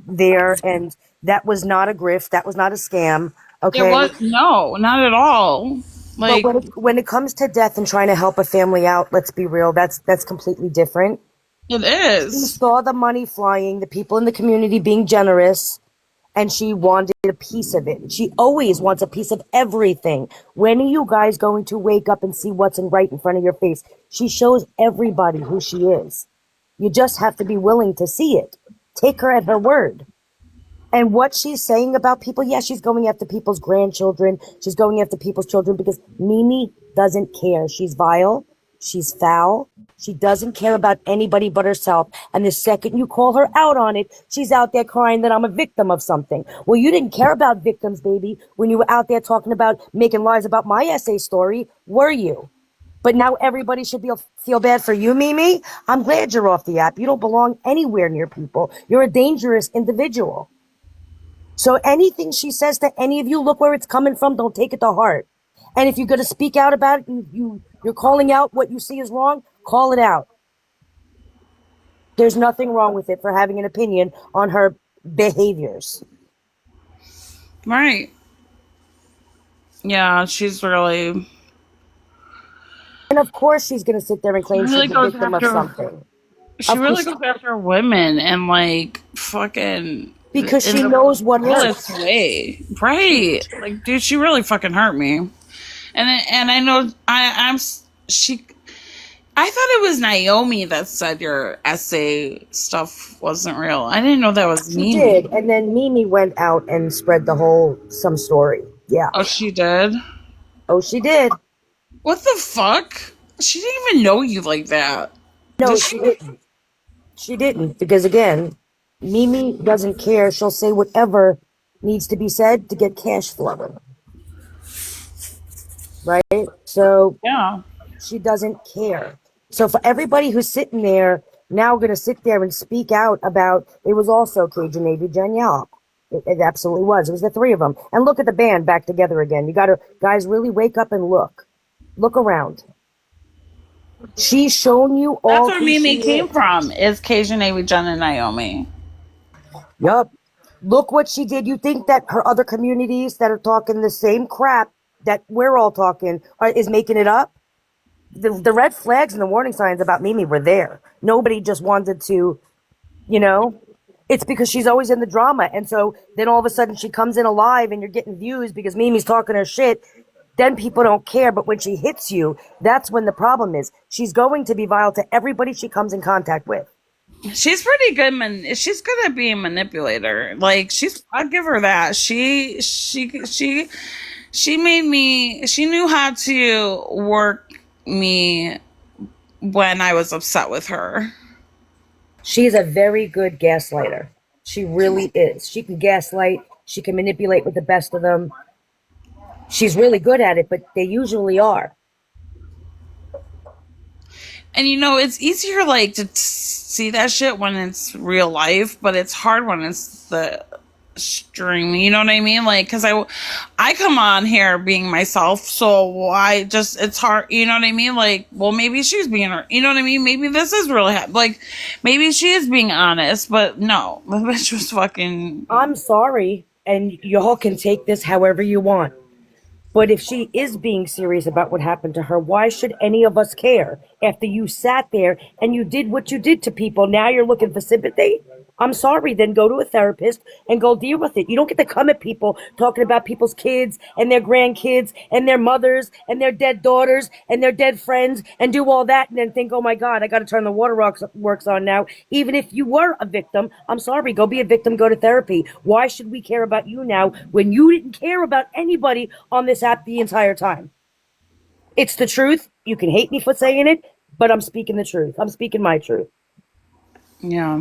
there, and that was not a grift. That was not a scam. Okay. It was, no, not at all. Like, But when it comes to death and trying to help a family out, let's be real, that's completely different. it She is. saw the money flying, the people in the community being generous, and she wanted a piece of it. She always wants a piece of everything. When are you guys going to wake up and see what's right in front of your face? She shows everybody who she is. You just have to be willing to see it. Take her at her word. And what she's saying about people, yeah, she's going after people's grandchildren. She's going after people's children because Mimi doesn't care. She's vile. She's foul. She doesn't care about anybody but herself. And the second you call her out on it, she's out there crying that I'm a victim of something. Well, you didn't care about victims, baby, when you were out there talking about making lies about my essay story, were you? But now everybody should feel bad for you, Mimi. I'm glad you're off the app. You don't belong anywhere near people. You're a dangerous individual. So anything she says to any of you, look where it's coming from. Don't take it to heart. And if you're going to speak out about it, you're calling out what you see is wrong, call it out. There's nothing wrong with it for having an opinion on her behaviors. Right. Yeah, she's really... And of course she's going to sit there and claim really she's a victim of something. She really goes after women and, like, fucking... Because she knows what hurts. Way. Right. Like, dude, she really fucking hurt me. And I know I thought it was Naomi that said your essay stuff wasn't real. I didn't know that was Mimi. She did, and then Mimi went out and spread some story. Yeah. Oh, she did? Oh, she did. What the fuck? She didn't even know you like that. No, she didn't. She didn't, because again, Mimi doesn't care. She'll say whatever needs to be said to get cash flow. Right? So yeah, she doesn't care. So for everybody who's sitting there now going to sit there and speak out about, it was also Cajun Navy Danielle. It absolutely was. It was the 3 of them. And look at the band back together again. You got to, guys, really wake up and look. Look around. She's shown you all. That's where Mimi came from, is Cajun Navy Jen and Naomi. Yup. Look what she did. You think that her other communities that are talking the same crap that we're all talking is making it up? The red flags and the warning signs about Mimi were there. Nobody just wanted to, it's because she's always in the drama. And so then all of a sudden she comes in alive and you're getting views because Mimi's talking her shit. Then people don't care. But when she hits you, that's when the problem is. She's going to be vile to everybody she comes in contact with. She's pretty good. She's good at being manipulator. Like I'll give her that. She made me. She knew how to work me when I was upset with her. She's a very good gaslighter. She really is. She can gaslight. She can manipulate with the best of them. She's really good at it, but they usually are. And it's easier like to see that shit when it's real life, but it's hard when it's the stream. You know what I mean? Like, because I come on here being myself, so it's hard. You know what I mean? Like, well, maybe she's being her. You know what I mean? Maybe this is really like, maybe she is being honest, but no, the bitch was fucking. I'm sorry, and y'all can take this however you want. But if she is being serious about what happened to her, why should any of us care? After you sat there and you did what you did to people, now you're looking for sympathy? I'm sorry, then go to a therapist and go deal with it. You don't get to come at people talking about people's kids and their grandkids and their mothers and their dead daughters and their dead friends and do all that and then think, oh my God, I got to turn the waterworks on now. Even if you were a victim, I'm sorry, go be a victim, go to therapy. Why should we care about you now when you didn't care about anybody on this app the entire time? It's the truth. You can hate me for saying it, but I'm speaking the truth. I'm speaking my truth. Yeah.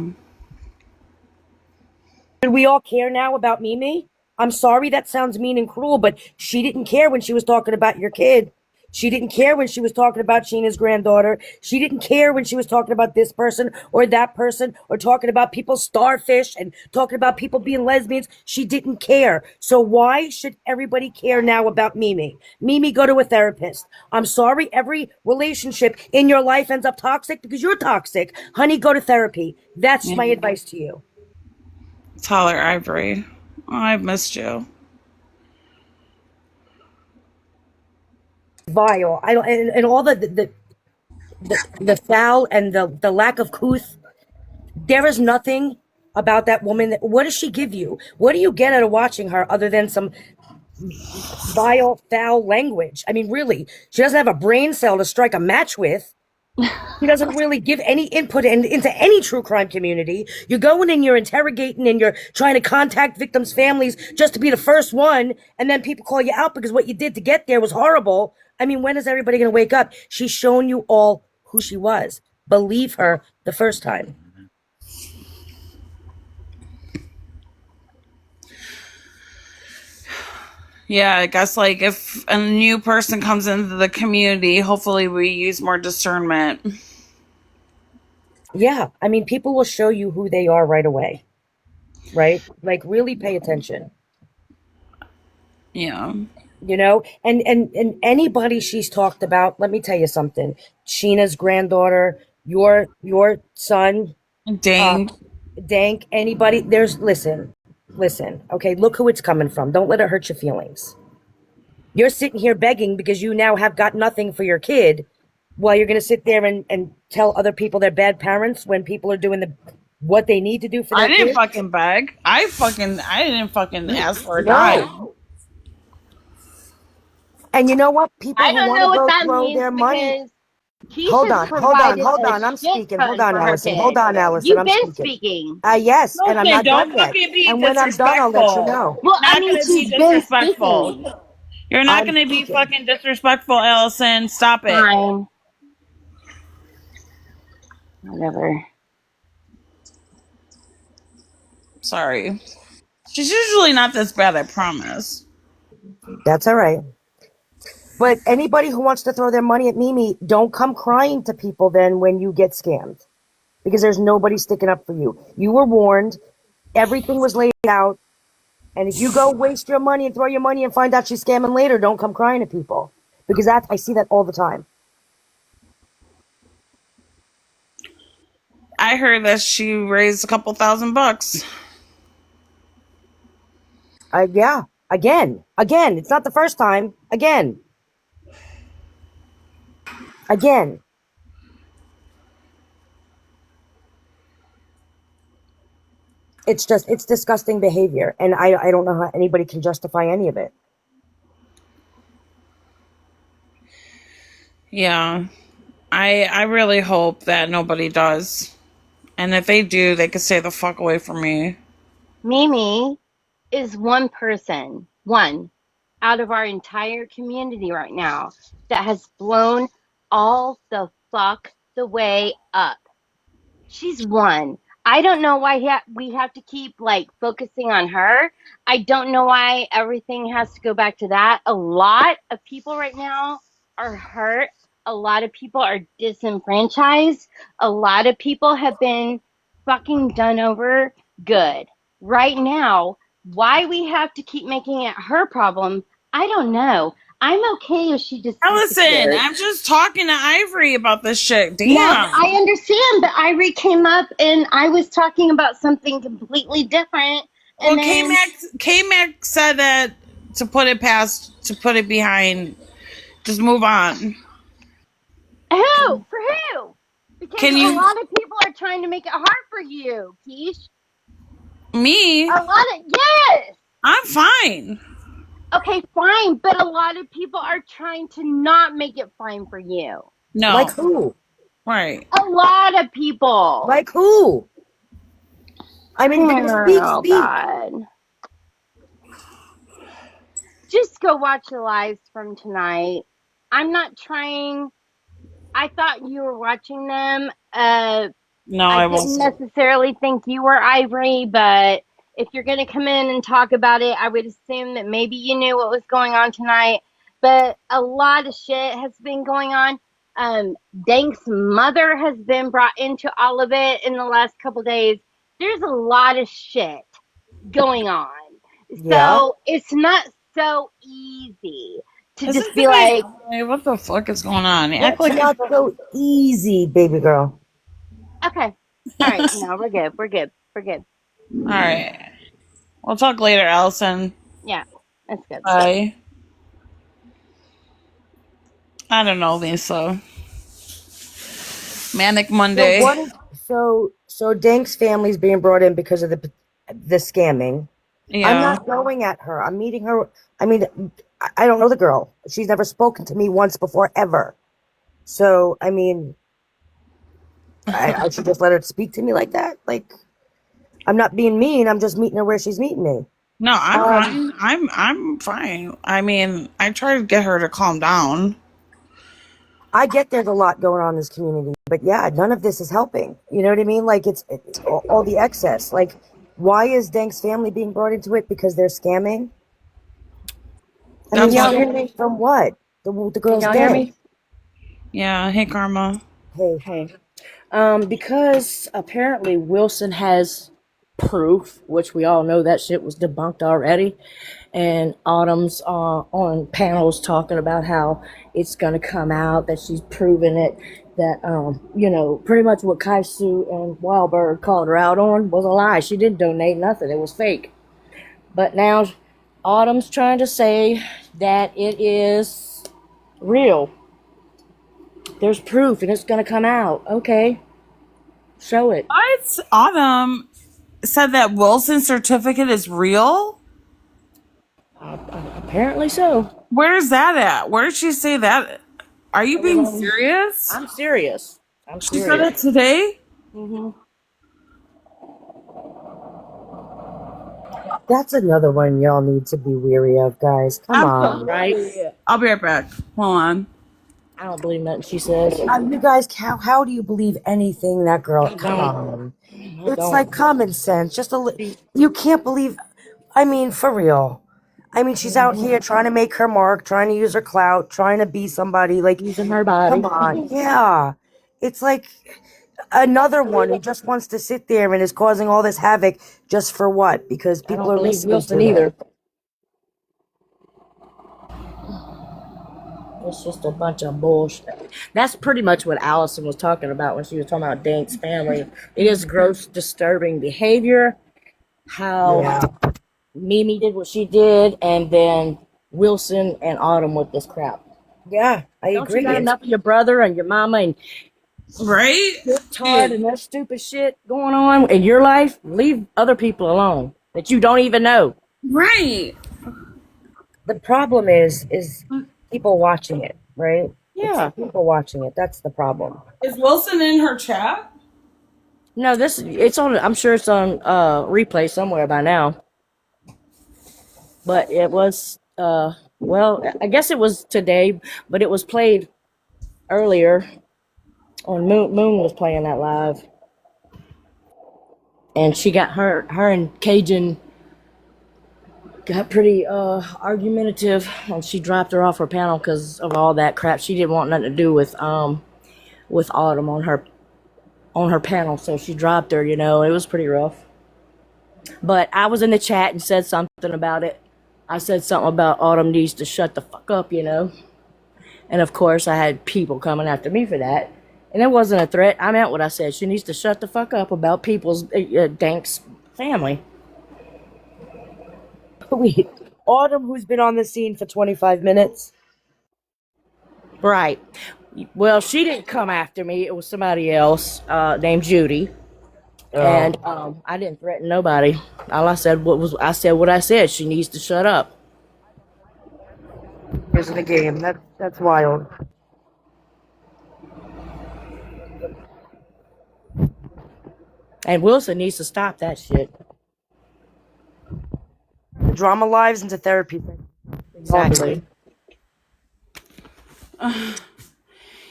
Should we all care now about Mimi? I'm sorry that sounds mean and cruel, but she didn't care when she was talking about your kid. She didn't care when she was talking about Sheena's granddaughter. She didn't care when she was talking about this person or that person or talking about people's starfish and talking about people being lesbians. She didn't care. So why should everybody care now about Mimi? Mimi, go to a therapist. I'm sorry every relationship in your life ends up toxic because you're toxic. Honey, go to therapy. That's my advice to you. Tyler Ivory. Oh, I've missed you. Vile. I don't, and all the foul and the lack of couth. There is nothing about that woman. What does she give you? What do you get out of watching her other than some vile, foul language? I mean, really, she doesn't have a brain cell to strike a match with. He doesn't really give any input into any true crime community. You're going and you're interrogating and you're trying to contact victims' families just to be the first one, and then people call you out because what you did to get there was horrible. I mean, when is everybody going to wake up? She's shown you all who she was. Believe her the first time. Yeah, I guess like if a new person comes into the community, hopefully we use more discernment. Yeah, I mean, people will show you who they are right away, right? Like, really pay attention. Yeah. And anybody she's talked about, let me tell you something. Sheena's granddaughter, your son, Dang. Dank, anybody, listen, okay, look who it's coming from. Don't let it hurt your feelings. You're sitting here begging because you now have got nothing for your kid while you're going to sit there and tell other people they're bad parents when people are doing what they need to do for their I didn't kid. fucking beg. I didn't fucking ask for a dime. And you know what? People I who don't want know to what go that throw means their money. because Keesh Hold has on. provided a I'm shit speaking. Hold ton on, for her Allison. Hold kids. on, Allison. You've I'm been speaking. speaking. Yes, and I'm Listen, not don't done yet. fucking be And when I'm done, I'll let you disrespectful. know. Well, I Not mean, gonna be she's been disrespectful. speaking. You're not I'm gonna be speaking. fucking disrespectful, Allison. Stop it. Fine. Whatever. Sorry. She's usually not this bad, I promise. That's all right. But anybody who wants to throw their money at Mimi, don't come crying to people then when you get scammed. Because there's nobody sticking up for you. You were warned. Everything was laid out. And if you go waste your money and throw your money and find out she's scamming later, don't come crying to people. Because I see that all the time. I heard that she raised a couple $1,000. Yeah. Again. It's not the first time. Again. It's disgusting behavior. And I don't know how anybody can justify any of it. Yeah. I really hope that nobody does. And if they do, they can stay the fuck away from me. Mimi is one person, one out of our entire community right now that has blown all the fuck the way up. She's one. I don't know why we have to keep like focusing on her. I don't know why everything has to go back to that. A lot of people right now are hurt. A lot of people are disenfranchised. A lot of people have been fucking done over good. Right now, why we have to keep making it her problem, I don't know. I'm okay if she just Allison, disappears. I'm just talking to Ivory about this shit. Damn. No, I understand, but Ivory came up and I was talking about something completely different. Well, And then K-Mac said that to put it behind, just move on. who? For who? Because Can you? a lot of people are trying to make it hard for you, Keesh. Me? A lot of yes. I'm fine. Okay, fine, but a lot of people are trying to not make it fine for you. No. Like who? Right. A lot of people. Like who? I mean, speak. God. Just go watch the lives from tonight. I'm not trying. I thought you were watching them. No, I I didn't won't. necessarily think you were Ivory, but if you're going to come in and talk about it, I would assume that maybe you knew what was going on tonight. But a lot of shit has been going on. Dank's mother has been brought into all of it in the last couple days. There's a lot of shit going on. Yeah. So it's not so easy to Is just it be like, hey, what the fuck is going on? It's not so easy, baby girl. okay, all right, no, we're good. We're good. We're good. All right. We'll talk later, Allison. Yeah, that's good. Bye. I don't know, Lisa. Manic Monday. So what is so Dank's family's being brought in because of the scamming. Yeah. I'm not going at her. I'm meeting her. I mean, I don't know the girl. She's never spoken to me once before ever. So I mean, I should just let her speak to me like that. Like, I'm not being mean. I'm just meeting her where she's meeting me. No, I'm fine. I'm fine. I mean, I try to get her to calm down. I get there's a lot going on in this community, but yeah, none of this is helping. You know what I mean? Like it's all the excess. Like, why is Dank's family being brought into it? Because they're scamming. I mean, Y'all hear me? from what? The girl's Y'all dead. hear me? Yeah. Hey, Karma. Hey, Hey. Because apparently Wilson has proof, which we all know that shit was debunked already. And Autumn's on panels talking about how it's going to come out, that she's proven it, that, pretty much what Kaisu and Wildbird called her out on was a lie. She didn't donate nothing. It was fake. But now Autumn's trying to say that it is real. There's proof and it's going to come out. Okay. Show it. What? Autumn said that Wilson's certificate is real? Apparently so. Where's that at? Where did she say that? Are you being serious? I'm serious. She said it today? that's another one y'all need to be weary of, guys. Come on. Right? I'll be right back. Hold on. I don't believe nothing she says. You guys, how do you believe anything that girl? Come on. It's like common sense. Just you can't believe. I mean, for real. I mean, she's out here trying to make her mark, trying to use her clout, trying to be somebody. Like, Using her body. come on, yeah. It's like another one who just wants to sit there and is causing all this havoc just for what? Because I people don't are believe listening Wilson to either. her. It's just a bunch of bullshit. That's pretty much what Allison was talking about when she was talking about Dank's family. It is gross, disturbing behavior. How Mimi did what she did, and then Wilson and Autumn with this crap. Yeah, I Don't agree. you got enough of your brother and your mama and Right? Todd and that stupid shit going on in your life? Leave other people alone that you don't even know. Right. The problem is people watching it, right? Yeah. It's people watching it. That's the problem. Is Wilson in her chat? No, it's on. I'm sure it's on replay somewhere by now. But it was well, I guess it was today, but it was played earlier on Moon was playing that live, and she got her and Cajun got pretty argumentative, and she dropped her off her panel because of all that crap. She didn't want nothing to do with Autumn on her panel, so she dropped her. You know, it was pretty rough. But I was in the chat and said something about it. I said something about Autumn needs to shut the fuck up, you know. And of course, I had people coming after me for that. And it wasn't a threat. I meant what I said. She needs to shut the fuck up about people's Dank's family. Wait, Autumn, who's been on the scene for 25 minutes? Right. Well, she didn't come after me. It was somebody else named Judy. And I didn't threaten nobody. All I said I said what I said. She needs to shut up. Here's the game. That's wild. And Wilson needs to stop that shit. Drama lives into therapy. Exactly.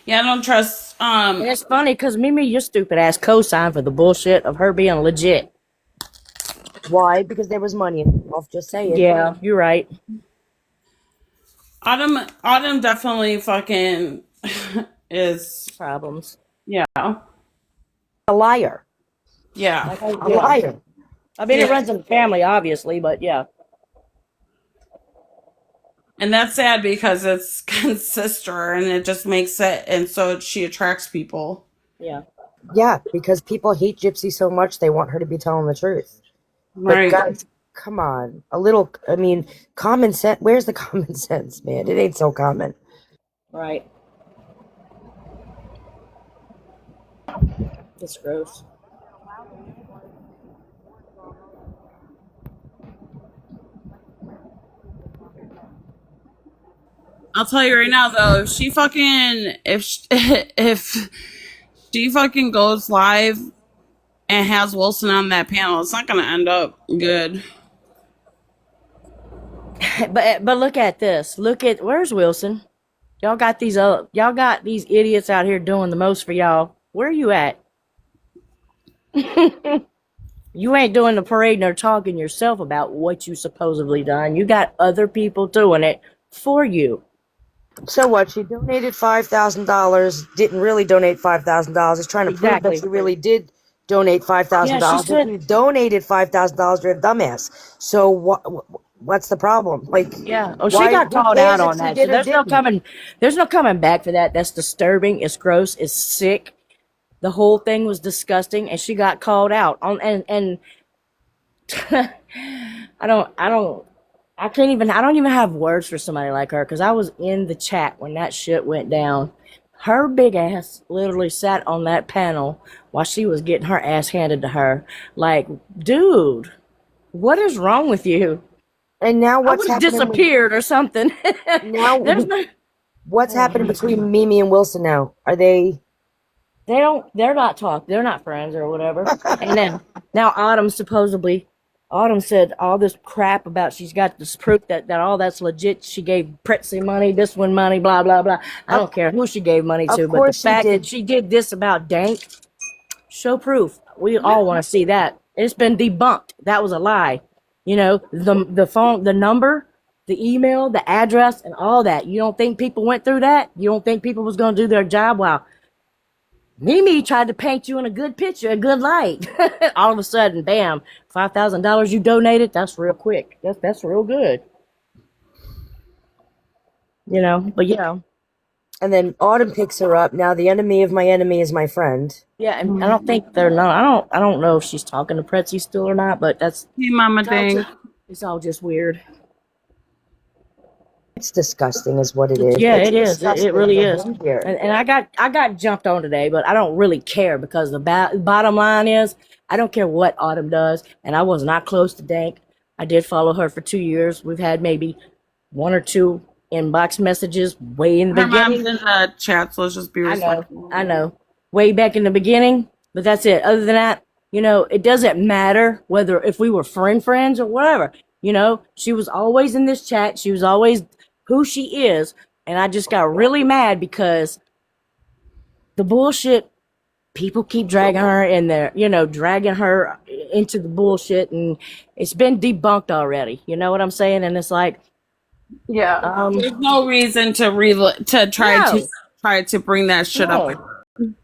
Yeah, I don't trust. And it's funny because Mimi, your stupid ass co-signed for the bullshit of her being legit. Why? Because there was money involved. Just saying. Yeah, you're right. Autumn definitely fucking is Problems. Yeah. A liar. Yeah. A liar. I mean, it runs in the family, obviously, but yeah. And that's sad because it's Ken's sister, and it just makes it, and so she attracts people. Yeah. Yeah, because people hate Gypsy so much, they want her to be telling the truth. Right. But guys, come on. Common sense. Where's the common sense, man? It ain't so common. Right. It's gross. I'll tell you right now, though, if she fucking goes live and has Wilson on that panel, it's not going to end up good. But look at this. Where's Wilson? Y'all got these idiots out here doing the most for y'all. Where are you at? You ain't doing the parade nor talking yourself about what you supposedly done. You got other people doing it for you. So what? She donated $5,000. Didn't really donate $5,000. Is trying to prove that she really did donate $5,000. Yeah, she said, if you donated $5,000, you're a dumbass. So what's the problem? Like, yeah. Oh, she got called out on that. So there's no coming back for that. That's disturbing. It's gross. It's sick. The whole thing was disgusting, and she got called out on. And I don't even have words for somebody like her, because I was in the chat when that shit went down. Her big ass literally sat on that panel while she was getting her ass handed to her. Like, dude, what is wrong with you? And now what's happening? Disappeared or something. Now what's happening between Mimi and Wilson now? Are they? They're not talking. They're not friends or whatever. And then now Autumn said all this crap about she's got this proof that all that's legit. She gave Pretzi money, this one money, blah, blah, blah. I don't care who she gave money to, but the fact that she did this about Dank, show proof. We all want to see that. It's been debunked. That was a lie. You know, the phone, the number, the email, the address, and all that. You don't think people went through that? You don't think people was going to do their job? Wow. Mimi tried to paint you in a good picture, a good light. All of a sudden, bam, $5,000 you donated. That's real quick. That's real good. You know, but yeah. And then Autumn picks her up. Now the enemy of my enemy is my friend. Yeah, and I don't think they're not. I don't know if she's talking to Pretzi still or not, but that's mama thing. It's all just weird. It's disgusting, is what it is. Yeah, it is. It really is. And I got jumped on today, but I don't really care, because the bottom line is I don't care what Autumn does, and I was not close to Dank. I did follow her for 2 years. We've had maybe 1 or 2 inbox messages way in the beginning. Her mom's in the chat, so let's just be respectful. I know. Way back in the beginning, But that's it. Other than that, it doesn't matter whether if we were friends or whatever. She was always in this chat. She was always who she is. And I just got really mad because the bullshit, people keep dragging her in there, dragging her into the bullshit. And it's been debunked already. You know what I'm saying? And it's like, yeah, there's no reason to try to bring that shit up again.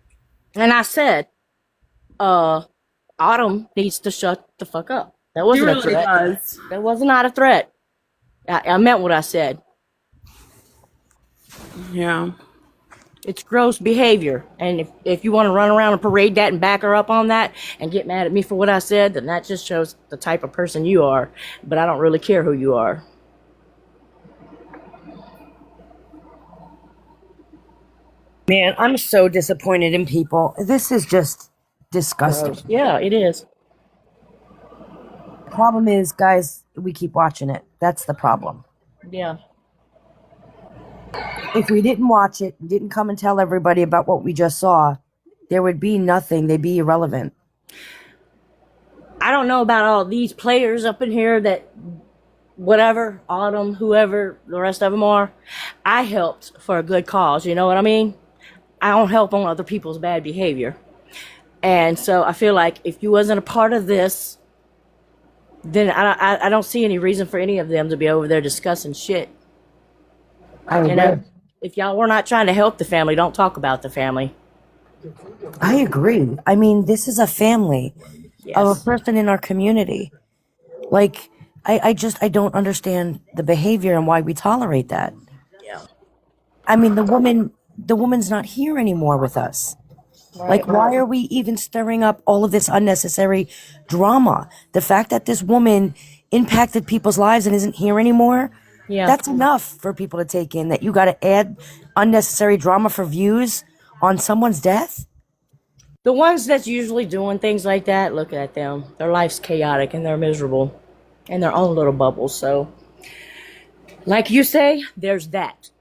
And I said, Autumn needs to shut the fuck up. That wasn't a threat. Does. That was not a threat. I meant what I said. Yeah. It's gross behavior. And if you want to run around and parade that and back her up on that and get mad at me for what I said, then that just shows the type of person you are. But I don't really care who you are. Man, I'm so disappointed in people. This is just disgusting. Gross. Yeah, it is. Problem is, guys, we keep watching it. That's the problem. Yeah. If we didn't watch it, didn't come and tell everybody about what we just saw, there would be nothing. They'd be irrelevant. I don't know about all these players up in here that whatever, Autumn, whoever the rest of them are. I helped for a good cause. You know what I mean? I don't help on other people's bad behavior. And so I feel like if you wasn't a part of this, then I don't see any reason for any of them to be over there discussing shit. I agree. If y'all were not trying to help the family, don't talk about the family. I agree. I mean, this is a family of a person in our community. Like, I don't understand the behavior and why we tolerate that. Yeah. I mean, the woman's not here anymore with us. Right. Like, why are we even stirring up all of this unnecessary drama? The fact that this woman impacted people's lives and isn't here anymore, that's enough for people to take in, that you got to add unnecessary drama for views on someone's death. The ones that's usually doing things like that, look at them. Their life's chaotic and they're miserable in their own little bubbles. So, like you say, there's that.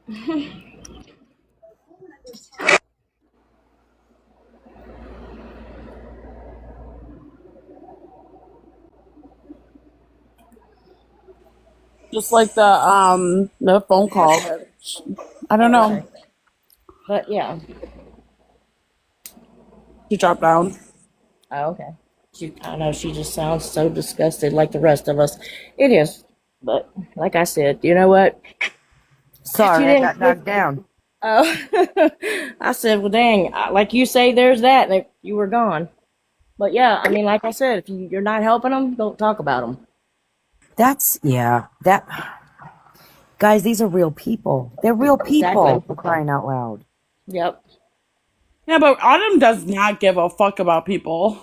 Just like the phone call. I don't know. But yeah. She dropped down. Oh, okay. I know she just sounds so disgusted like the rest of us. It is. But like I said, you know what? Sorry, I got knocked down. Oh, I said, well, dang, like you say, there's that you were gone. But yeah, I mean, like I said, if you're not helping them, don't talk about them. Guys, these are real people. They're real people, for crying out loud. Yep. Yeah, but Autumn does not give a fuck about people.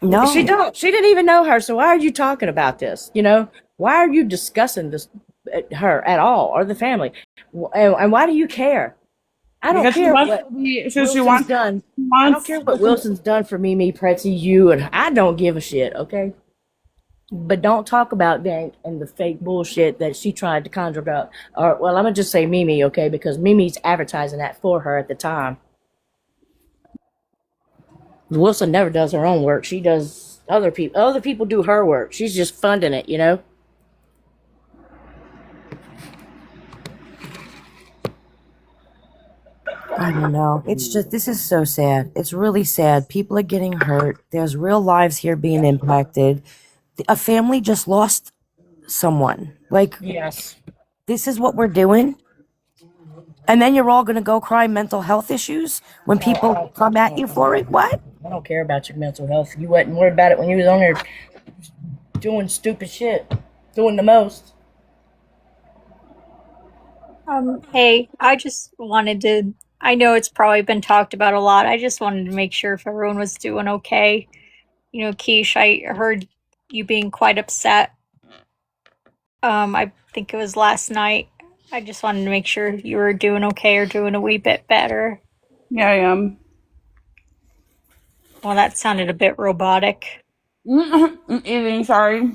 No. She don't. She didn't even know her, so why are you talking about this? Why are you discussing this, her at all, or the family? And why do you care? I don't care what Wilson's done. I don't care what Wilson's done for me, Pretzi, you, and I don't give a shit, okay? But don't talk about Dank and the fake bullshit that she tried to conjure up. Or, well, I'm going to just say Mimi, okay? Because Mimi's advertising that for her at the time. Wilson never does her own work. She does other people. Other people do her work. She's just funding it, I don't know. It's just, this is so sad. It's really sad. People are getting hurt. There's real lives here being impacted. A family just lost someone. Like, yes, this is what we're doing. And then you're all going to go cry mental health issues when people come at you for it? What? I don't care about your mental health. You wasn't worried about it when you was on there doing stupid shit. Doing the most. Hey, I just wanted to, I know it's probably been talked about a lot. I just wanted to make sure if everyone was doing okay. Keesh, I heard you being quite upset. I think it was last night. I just wanted to make sure you were doing okay or doing a wee bit better. Yeah, I am. Well, that sounded a bit robotic. Eating, sorry.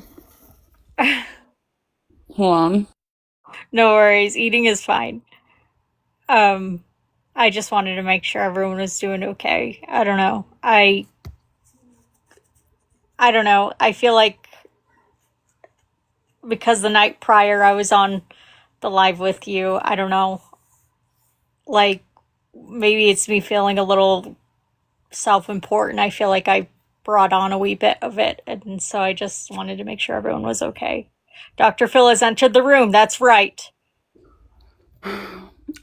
Hold on. No worries. Eating is fine. I I just wanted to make sure everyone was doing okay. I don't know. I don't know. I feel like because the night prior I was on the live with you, I don't know. Like maybe it's me feeling a little self-important. I feel like I brought on a wee bit of it, and so I just wanted to make sure everyone was okay. Dr. Phil has entered the room. That's right.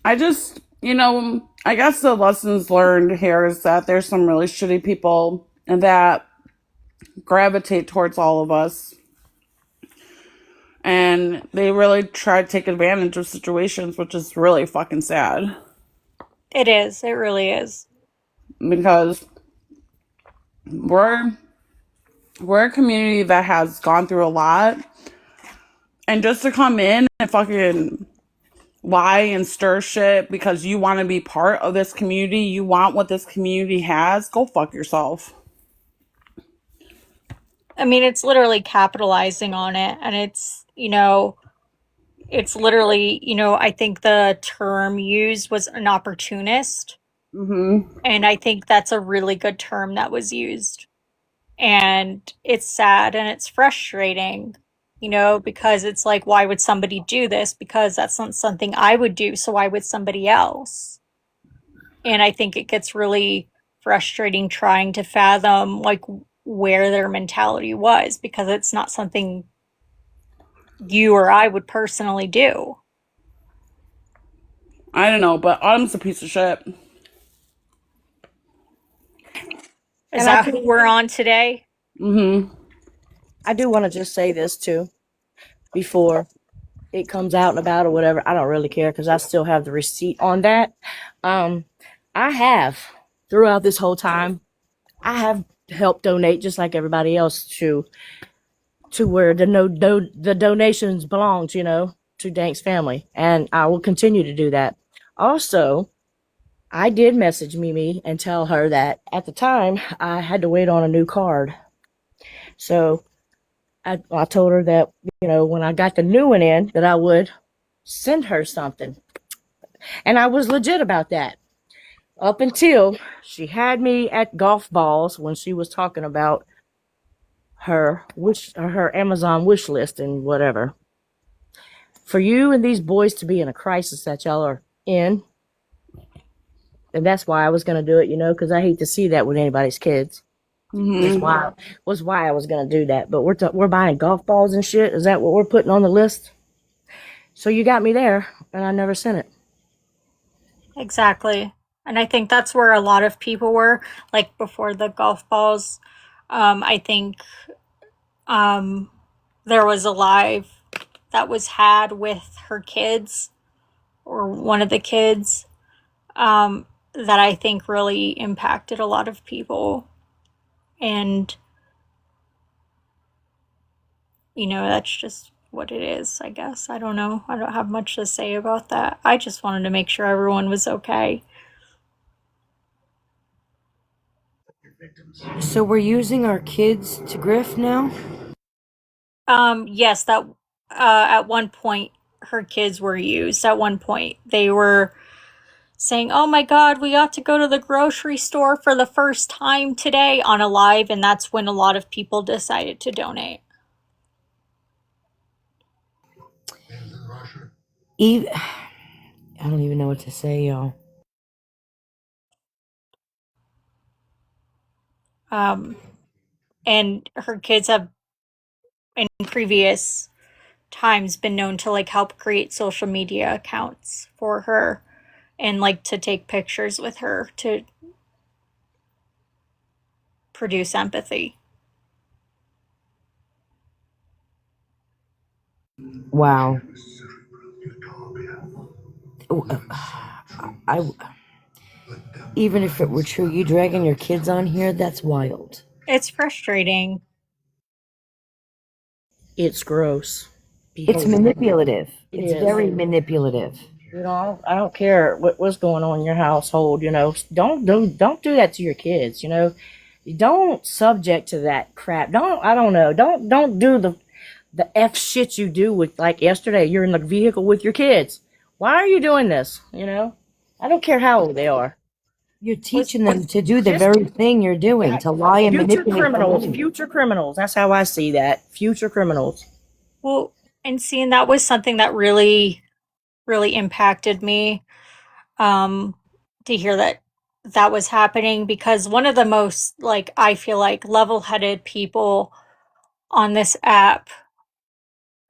I just, I guess the lessons learned here is that there's some really shitty people that gravitate towards all of us. And they really try to take advantage of situations, which is really fucking sad. It is. It really is. Because we're a community that has gone through a lot. And just to come in and fucking lie and stir shit because you want to be part of this community, you want what this community has, go fuck yourself. I mean, it's literally capitalizing on it, and it's, it's literally, I think the term used was an opportunist. Mm-hmm. And I think that's a really good term that was used. And it's sad and it's frustrating, because it's like, why would somebody do this? Because that's not something I would do, so why would somebody else? And I think it gets really frustrating trying to fathom, like, where their mentality was, because it's not something you or I would personally do. I don't know, but Autumn's a piece of shit. Is that who we're on today? Mm-hmm. I do want to just say this too, before it comes out and about or whatever. I don't really care because I still have the receipt on that. I have, throughout this whole time, I have helped donate just like everybody else to where the donations belong, to Dank's family, and I will continue to do that. Also, I did message Mimi and tell her that at the time I had to wait on a new card. So I told her that, when I got the new one in, that I would send her something. And I was legit about that. Up until she had me at golf balls when she was talking about her Amazon wish list and whatever. For you and these boys to be in a crisis that y'all are in, and that's why I was going to do it, because I hate to see that with anybody's kids. Mm-hmm. Was why I was going to do that. But we're buying golf balls and shit. Is that what we're putting on the list? So you got me there, and I never sent it. Exactly. And I think that's where a lot of people were, like before the golf balls. I think there was a live that was had with her kids, or one of the kids, that I think really impacted a lot of people. And, that's just what it is, I guess. I don't know. I don't have much to say about that. I just wanted to make sure everyone was okay. So we're using our kids to grift now? Yes, that at one point her kids were used. At one point they were saying, "Oh my god, we got to go to the grocery store for the first time today" on a live, and that's when a lot of people decided to donate. I don't even know what to say, y'all. And her kids have in previous times been known to like help create social media accounts for her and like to take pictures with her to produce empathy. Wow. I even if it were true, you dragging your kids on here, that's wild. It's frustrating. It's gross. It's manipulative. It's very manipulative. I don't care what's going on in your household. Don't do that to your kids. Don't subject to that crap. Don't do the F shit you do with, like yesterday. You're in the vehicle with your kids. Why are you doing this? I don't care how old they are. You're teaching them to do the very thing you're doing, to lie and Future manipulate criminals. them. Future criminals. That's how I see that. Future criminals. Well, and seeing that was something that really, really impacted me. To hear that that was happening, because one of the most, like, I feel like level-headed people on this app,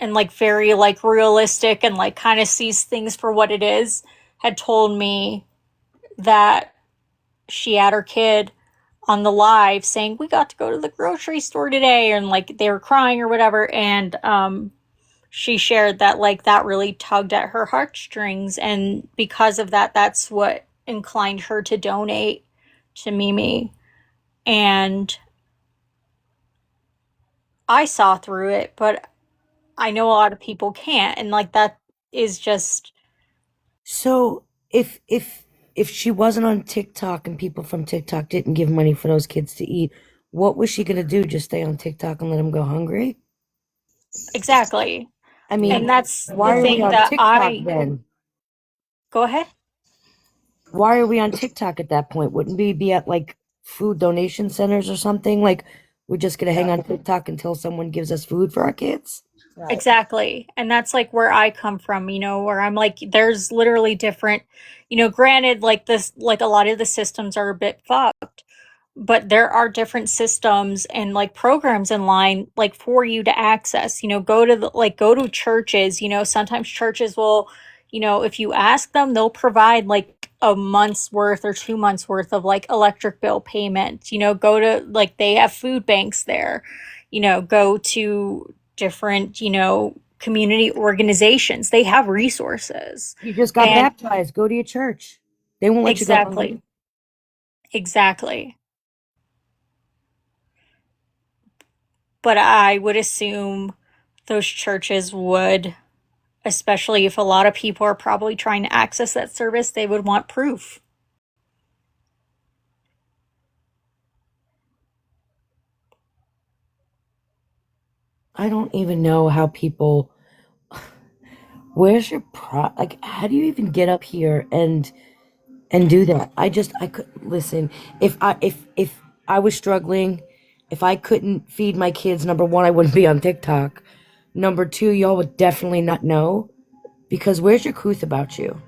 and like very like realistic and like kind of sees things for what it is, had told me that she had her kid on the live saying, we got to go to the grocery store today, and like they were crying or whatever, and she shared that like that really tugged at her heartstrings, and because of that, that's what inclined her to donate to Mimi. And I saw through it, but I know a lot of people can't, and like that is just. So if she wasn't on TikTok and people from TikTok didn't give money for those kids to eat, what was she gonna do? Just stay on TikTok and let them go hungry? Exactly. I mean, And that's the why are we thing on that TikTok I. then? Go ahead. Why are we on TikTok at that point? Wouldn't we be at like food donation centers or something? Like we're just gonna hang on TikTok until someone gives us food for our kids? Right. Exactly. And that's like where I come from, where I'm like, there's literally different, granted, like this, like a lot of the systems are a bit fucked, but there are different systems and like programs in line, like for you to access, go to churches, sometimes churches will, if you ask them, they'll provide like a month's worth or 2 months worth of like electric bill payments, go to like, they have food banks there, go to different, community organizations. They have resources. You just got And baptized. Go to your church. They won't let you go hungry. exactly. Exactly. But I would assume those churches would, especially if a lot of people are probably trying to access that service, they would want proof. I don't even know how people. Where's your like? How do you even get up here and do that? I couldn't listen. If I was struggling, if I couldn't feed my kids, number one, I wouldn't be on TikTok. Number two, y'all would definitely not know because where's your truth about you?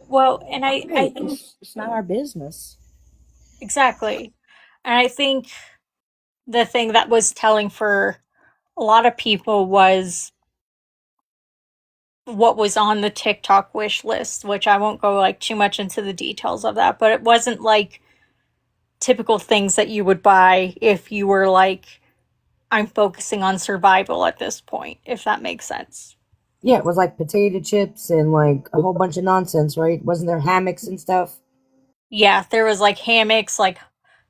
Well, and I Right. think It's not our business. exactly. And I think the thing that was telling for a lot of people was what was on the TikTok wish list, which I won't go like too much into the details of that, but it wasn't like typical things that you would buy if you were like, I'm focusing on survival at this point, if that makes sense. Yeah, it was like potato chips and like a whole bunch of nonsense, right? Wasn't there hammocks and stuff? Yeah, there was like hammocks, like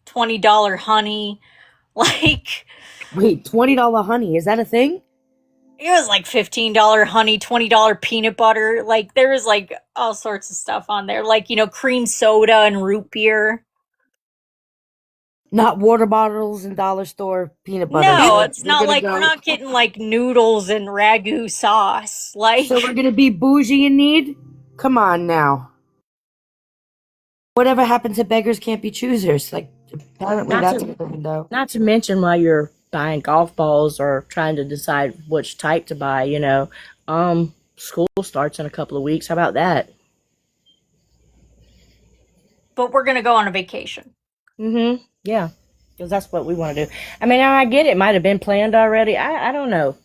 $20 honey, like Wait, $20 honey, is that a thing? it was like $15 honey, $20 peanut butter. Like there was like all sorts of stuff on there, like, cream soda and root beer. Not water bottles and dollar store peanut butter. No, So it's we're not gonna like we're go. not getting like noodles and ragu sauce. So we're Like, gonna be bougie in need? Come on now. Whatever happened to beggars can't be choosers? Like apparently Not that's to out the window. not to mention while you're buying golf balls or trying to decide which type to buy, school starts in a couple of weeks. How about that? but we're gonna go on a vacation. Mm-hmm. Yeah. Because that's what we want to do. I mean, I get it. Might have been planned already. I don't know.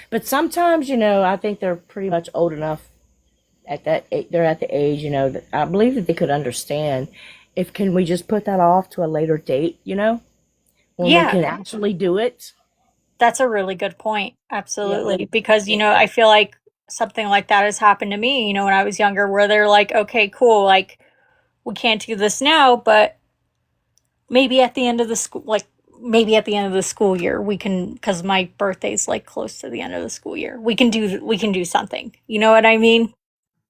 But sometimes, I think they're pretty much old enough they're at the age, that I believe that they could understand. If can we just put that off to a later date, when we Yeah, can actually do it? that's a really good point. Yeah. Absolutely. Because, I feel like something like that has happened to me, when I was younger, where they're like, okay, cool, like, we can't do this now, but maybe at the end of the school, like, maybe at the end of the school year, we can, because my birthday's like close to the end of the school year, we can do something. You know what I mean?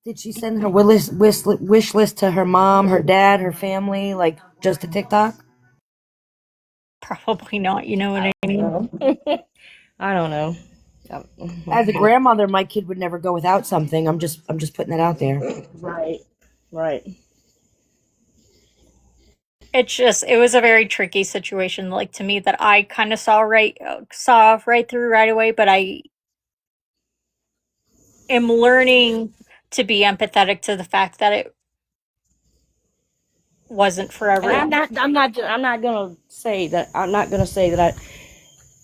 Did she send her wish list to her mom, her dad, her family, like just to TikTok? Probably not. You know what I mean? I don't know. As a grandmother, my kid would never go without something. I'm just putting that out there. Right. Right. It was a very tricky situation, like to me, that I kind of saw right through right away, but I am learning to be empathetic to the fact that it wasn't for And everyone. I'm not gonna say that. I'm not gonna say that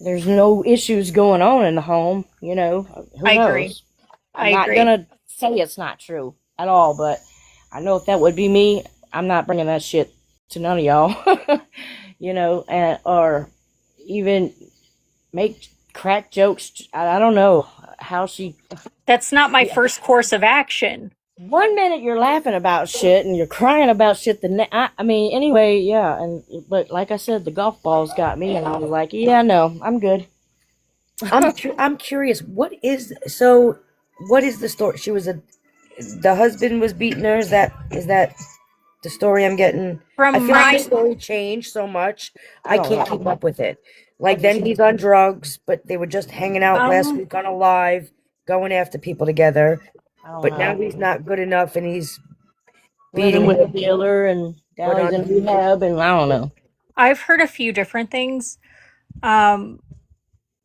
there's no issues going on in the home. You know, who I agree. knows? I'm I not agree. gonna say it's not true at all, but I know if that would be me, I'm not bringing that shit to none of y'all. You know, and or even make crack jokes. I don't know how she. That's not my Yeah. first course of action. One minute you're laughing about shit and you're crying about shit. I mean, anyway, yeah. And but like I said, the golf balls got me, and I was like, yeah, no, I'm good. I'm curious. What is the story? The husband was beating her. Is that the story I'm getting? I From feel like the my story changed so much. I I don't can't know. keep up with it. I Like just then he's on drugs, but they were just hanging out last um week on a live, going after people together. I don't But now know. he's not good enough, and he's Living beating with a her. dealer, and But now he's in rehab, and I don't know. I've heard a few different things. Um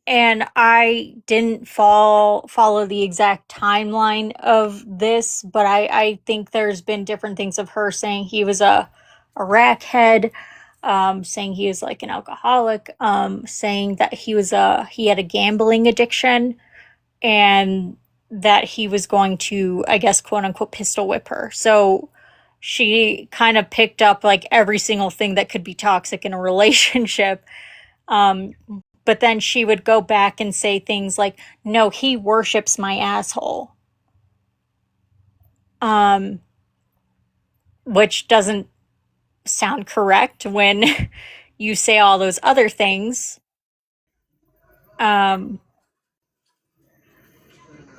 and I didn't follow the exact timeline of this, but I think there's been different things of her saying he was a rackhead, saying he was like an alcoholic, saying that he had a gambling addiction, and that he was going to, I guess, quote unquote, pistol whip her. So she kind of picked up like every single thing that could be toxic in a relationship. Um, but then she would go back and say things like, no, he worships my asshole. Um, which doesn't sound correct when you say all those other things. Um,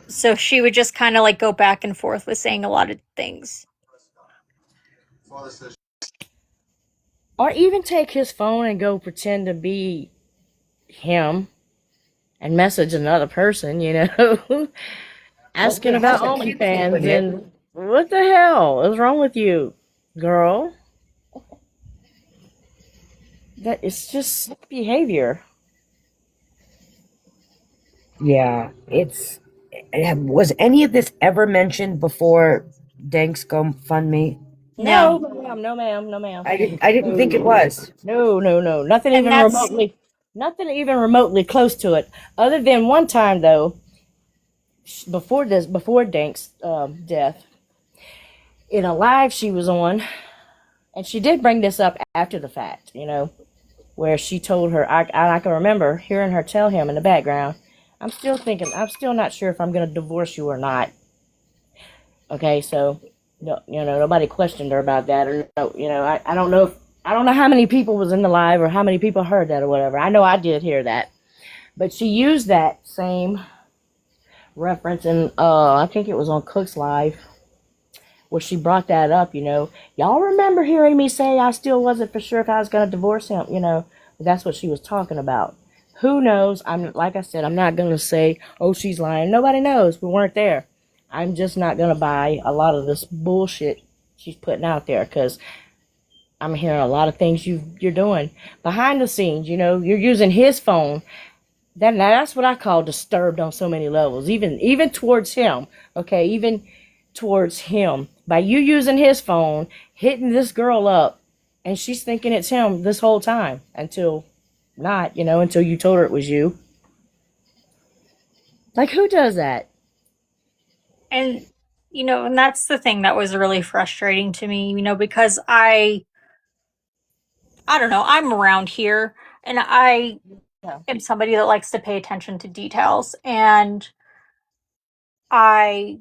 so she would just kind of like go back and forth with saying a lot of things. Or even take his phone and go pretend to be him and message another person, you know, asking about OnlyFans and what the hell is wrong with you, girl? That it's just behavior. yeah, it's. Was any of this ever mentioned before Danks GoFundMe? No, No. ma'am, no, ma'am, no, ma'am. I didn't think it was. No, no, no. And that's Nothing even remotely close to it. Other than one time though, before Dank's death, in a live she was on, and she did bring this up after the fact, you know, where she told her, I can remember hearing her tell him in the background, I'm still not sure if I'm going to divorce you or not. Okay, so, no, you know, nobody questioned her about that, or, no, you know, I don't know if, I don't know how many people was in the live or how many people heard that or whatever. I know I did hear that. But she used that same reference, and I think it was on Cook's Live, where she brought that up, you know. Y'all remember hearing me say I still wasn't for sure if I was going to divorce him, you know. That's what she was talking about. Who knows? Like I said, I'm not going to say, oh, she's lying. Nobody knows. We weren't there. I'm just not going to buy a lot of this bullshit she's putting out there, because I'm hearing a lot of things you're doing behind the scenes. You know, you're using his phone. That's what I call disturbed on so many levels. Even towards him. Okay, even towards him, by you using his phone, hitting this girl up, and she's thinking it's him this whole time until not, you know, until you told her it was you. Like, who does that? and and that's the thing that was really frustrating to me, because I don't know, I'm around here, and I Yeah. am somebody that likes to pay attention to details, and I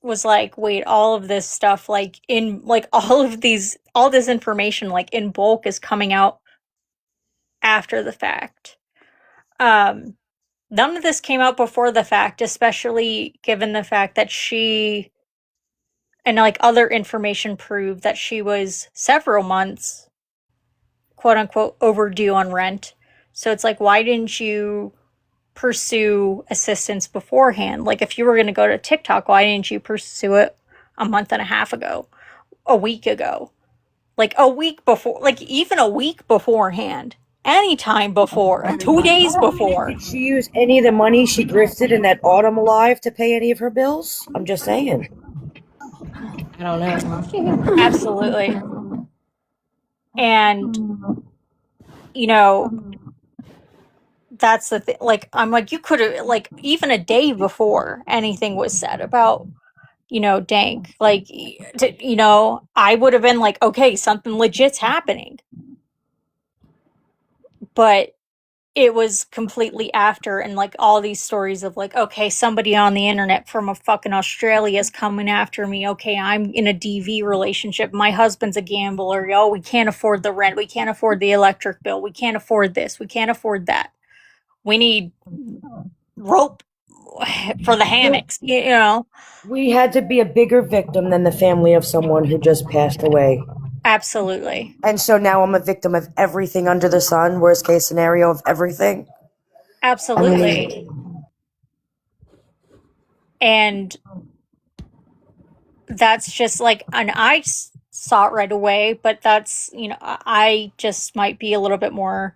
was like, wait, all of this stuff, like in like all this information like in bulk is coming out after the fact. Um None of this came out before the fact, especially given the fact that she and like other information proved that she was several months, quote unquote, overdue on rent. So it's like, why didn't you pursue assistance beforehand? Like, if you were going to go to TikTok, why didn't you pursue it a month and a half ago, a week ago, like a week before, like even a week beforehand, anytime before, 2 days before? Did she use any of the money she grifted in that autumn alive to pay any of her bills? I'm just saying. I don't know. Absolutely. And, you know, that's the thing. Like, I'm like, you could have, like, even a day before anything was said about, Dank, like, I would have been like, okay, something legit's happening. But it was completely after, and like all these stories of like, okay, somebody on the internet from a fucking Australia is coming after me. Okay, I'm in a DV relationship. My husband's a gambler. Oh, we can't afford the rent. We can't afford the electric bill. We can't afford this. We can't afford that. We need rope for the hammocks, We had to be a bigger victim than the family of someone who just passed away. Absolutely. And so now I'm a victim of everything under the sun, worst case scenario of everything. Absolutely. And that's just like, and I saw it right away, but that's, I just might be a little bit more,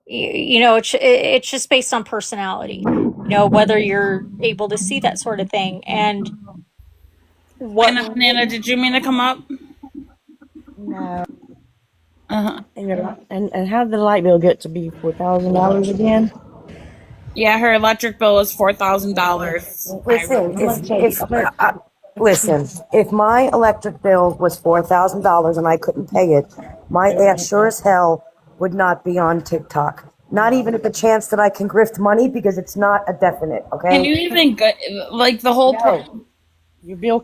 it's just based on personality, whether you're able to see that sort of thing. And what, Nana, did you mean to come up? No. Uh-huh. And how did the light bill get to be $4,000 again? Yeah, her electric bill was $4,000. Listen, if my electric bill was $4,000 and I couldn't pay it, my ass sure as hell would not be on TikTok. Not even at the chance that I can grift money because it's not a definite, okay? Can you even get, like, the whole No. Your bill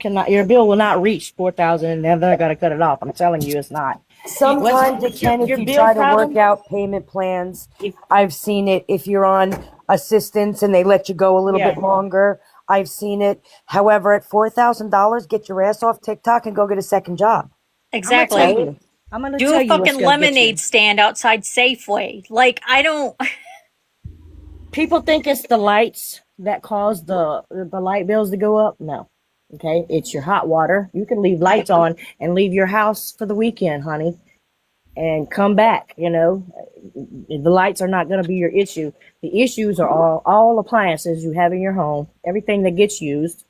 will not reach 4,000 and then they're gonna cut it off. I'm telling you, it's not. Sometimes it can if you try to work out payment plans. I've seen it if you're on assistance and they let you go a little bit longer. I've seen it. However, at $4,000, get your ass off TikTok and go get a second job. exactly. I'm gonna Do tell a you what's fucking gonna get you. lemonade stand outside Safeway. Like, I don't. People think it's the lights that cause the light bills to go up. No. Okay, it's your hot water. You can leave lights on and leave your house for the weekend, honey, and come back. The lights are not going to be your issue. The issues are all appliances you have in your home, everything that gets used,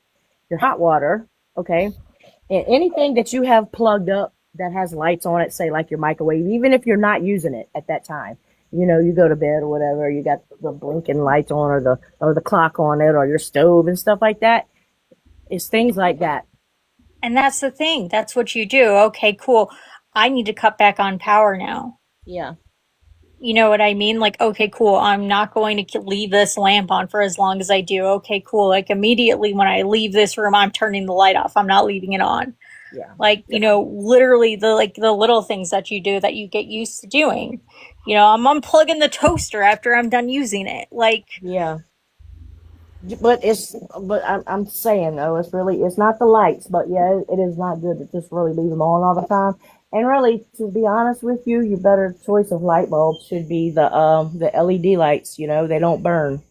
your hot water, okay, and anything that you have plugged up that has lights on it, say like your microwave, even if you're not using it at that time. You go to bed or whatever, you got the blinking lights on or the clock on it or your stove and stuff like that. It's things like that. And that's the thing. That's what you do. Okay, cool. I need to cut back on power now. Yeah. You know what I mean? Like, okay, cool. I'm not going to leave this lamp on for as long as I do. Okay, cool. Like, immediately when I leave this room, I'm turning the light off. I'm not leaving it on. Yeah. Like, literally the little things that you do that you get used to doing. I'm unplugging the toaster after I'm done using it. Like, yeah. But I'm saying though, it's not the lights, but yeah, it is not good to just really leave them on all the time. And really, to be honest with you, your better choice of light bulb should be the LED lights. They don't burn.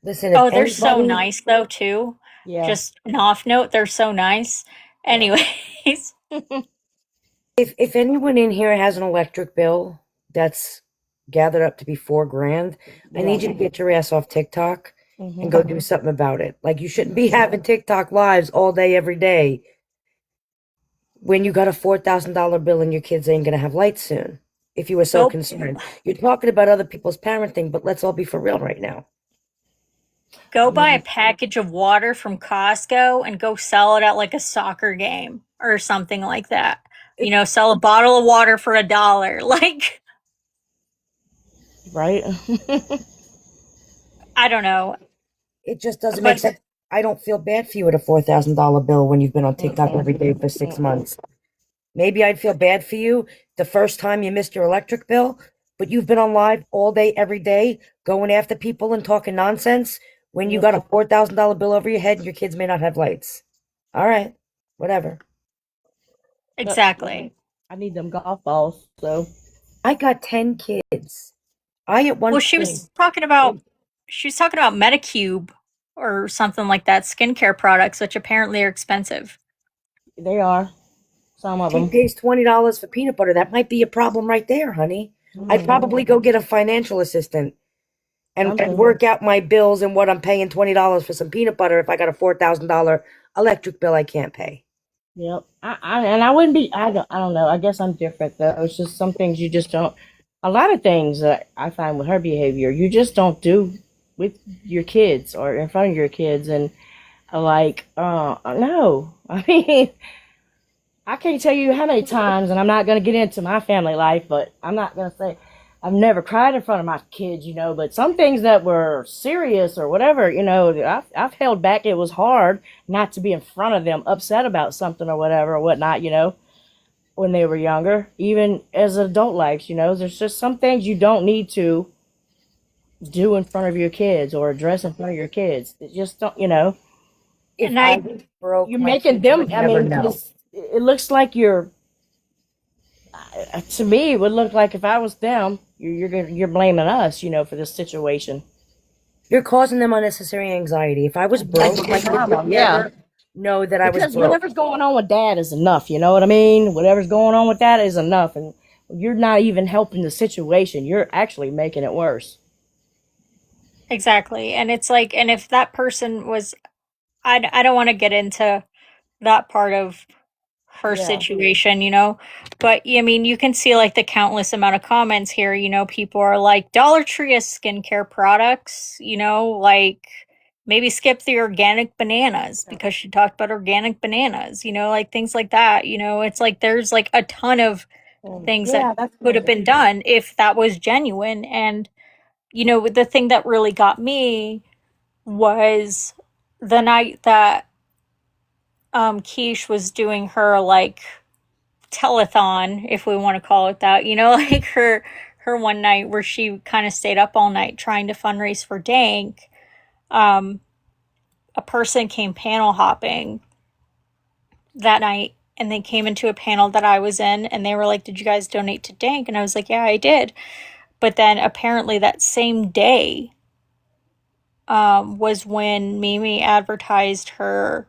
Listen, oh, they're so nice though too. Yeah. Just an off note, they're so nice. Anyways. if anyone in here has an electric bill that's gathered up to be $4,000, I need you to get your ass off TikTok and go do something about it. Like, you shouldn't be having TikTok lives all day, every day when you got a $4,000 bill and your kids ain't gonna have lights soon. If you were so concerned, you're talking about other people's parenting, but let's all be for real right now. Go buy a package of water from Costco and go sell it at like a soccer game or something like that. Sell a bottle of water for $1. Like, right? I don't know. It just doesn't make sense. I don't feel bad for you at a $4,000 bill when you've been on TikTok every day for 6 months. Maybe I'd feel bad for you the first time you missed your electric bill, but you've been on live all day, every day, going after people and talking nonsense when you got a $4,000 bill over your head and your kids may not have lights. All right, whatever. Exactly. I need them golf balls, so. I got 10 kids. I at one Well, she was talking about she was talking about Medicube or something like that, skincare products, which apparently are expensive. They are. Some of She them. pays $20 for peanut butter. That might be a problem right there, honey. I'd probably go get a financial assistant and Something. work out my bills and what I'm paying $20 for some peanut butter if I got a $4,000 electric bill I can't pay. Yep. I wouldn't be. I don't know. I guess I'm different though. It's just some things you just don't. A lot of things that I find with her behavior, you just don't do with your kids or in front of your kids, and like, no. I mean, I can't tell you how many times, and I'm not going to get into my family life, but I'm not going to say I've never cried in front of my kids, but some things that were serious or whatever, I've held back. It was hard not to be in front of them upset about something or whatever or whatnot, when they were younger, even as adult lives, there's just some things you don't need to do in front of your kids or address in front of your kids. It just don't, If And I I was broke, you're my making kids them, would I never mean, know. it looks like to me, it would look like if I was them, you're blaming us, for this situation. You're causing them unnecessary anxiety. If I was broke, my kids would Yeah, never know that I was because broke. whatever's going on with dad is enough. You know what I mean? Whatever's going on with that is enough, and you're not even helping the situation. You're actually making it worse. exactly. And it's like, and if that person was, I don't want to get into that part of her Yeah. situation, but I mean, you can see like the countless amount of comments here. People are like, Dollar Tree has skincare products, like maybe skip the organic bananas because she talked about organic bananas, like things like that. It's like there's like a ton of things that Yeah, that's could have been done if that was genuine. And, the thing that really got me was the night that Keesh was doing her like telethon, if we want to call it that, like her one night where she kind of stayed up all night trying to fundraise for Dank. Um, a person came panel hopping that night and they came into a panel that I was in and they were like, "Did you guys donate to Dank?" And I was like, "Yeah, I did." But then apparently that same day was when Mimi advertised her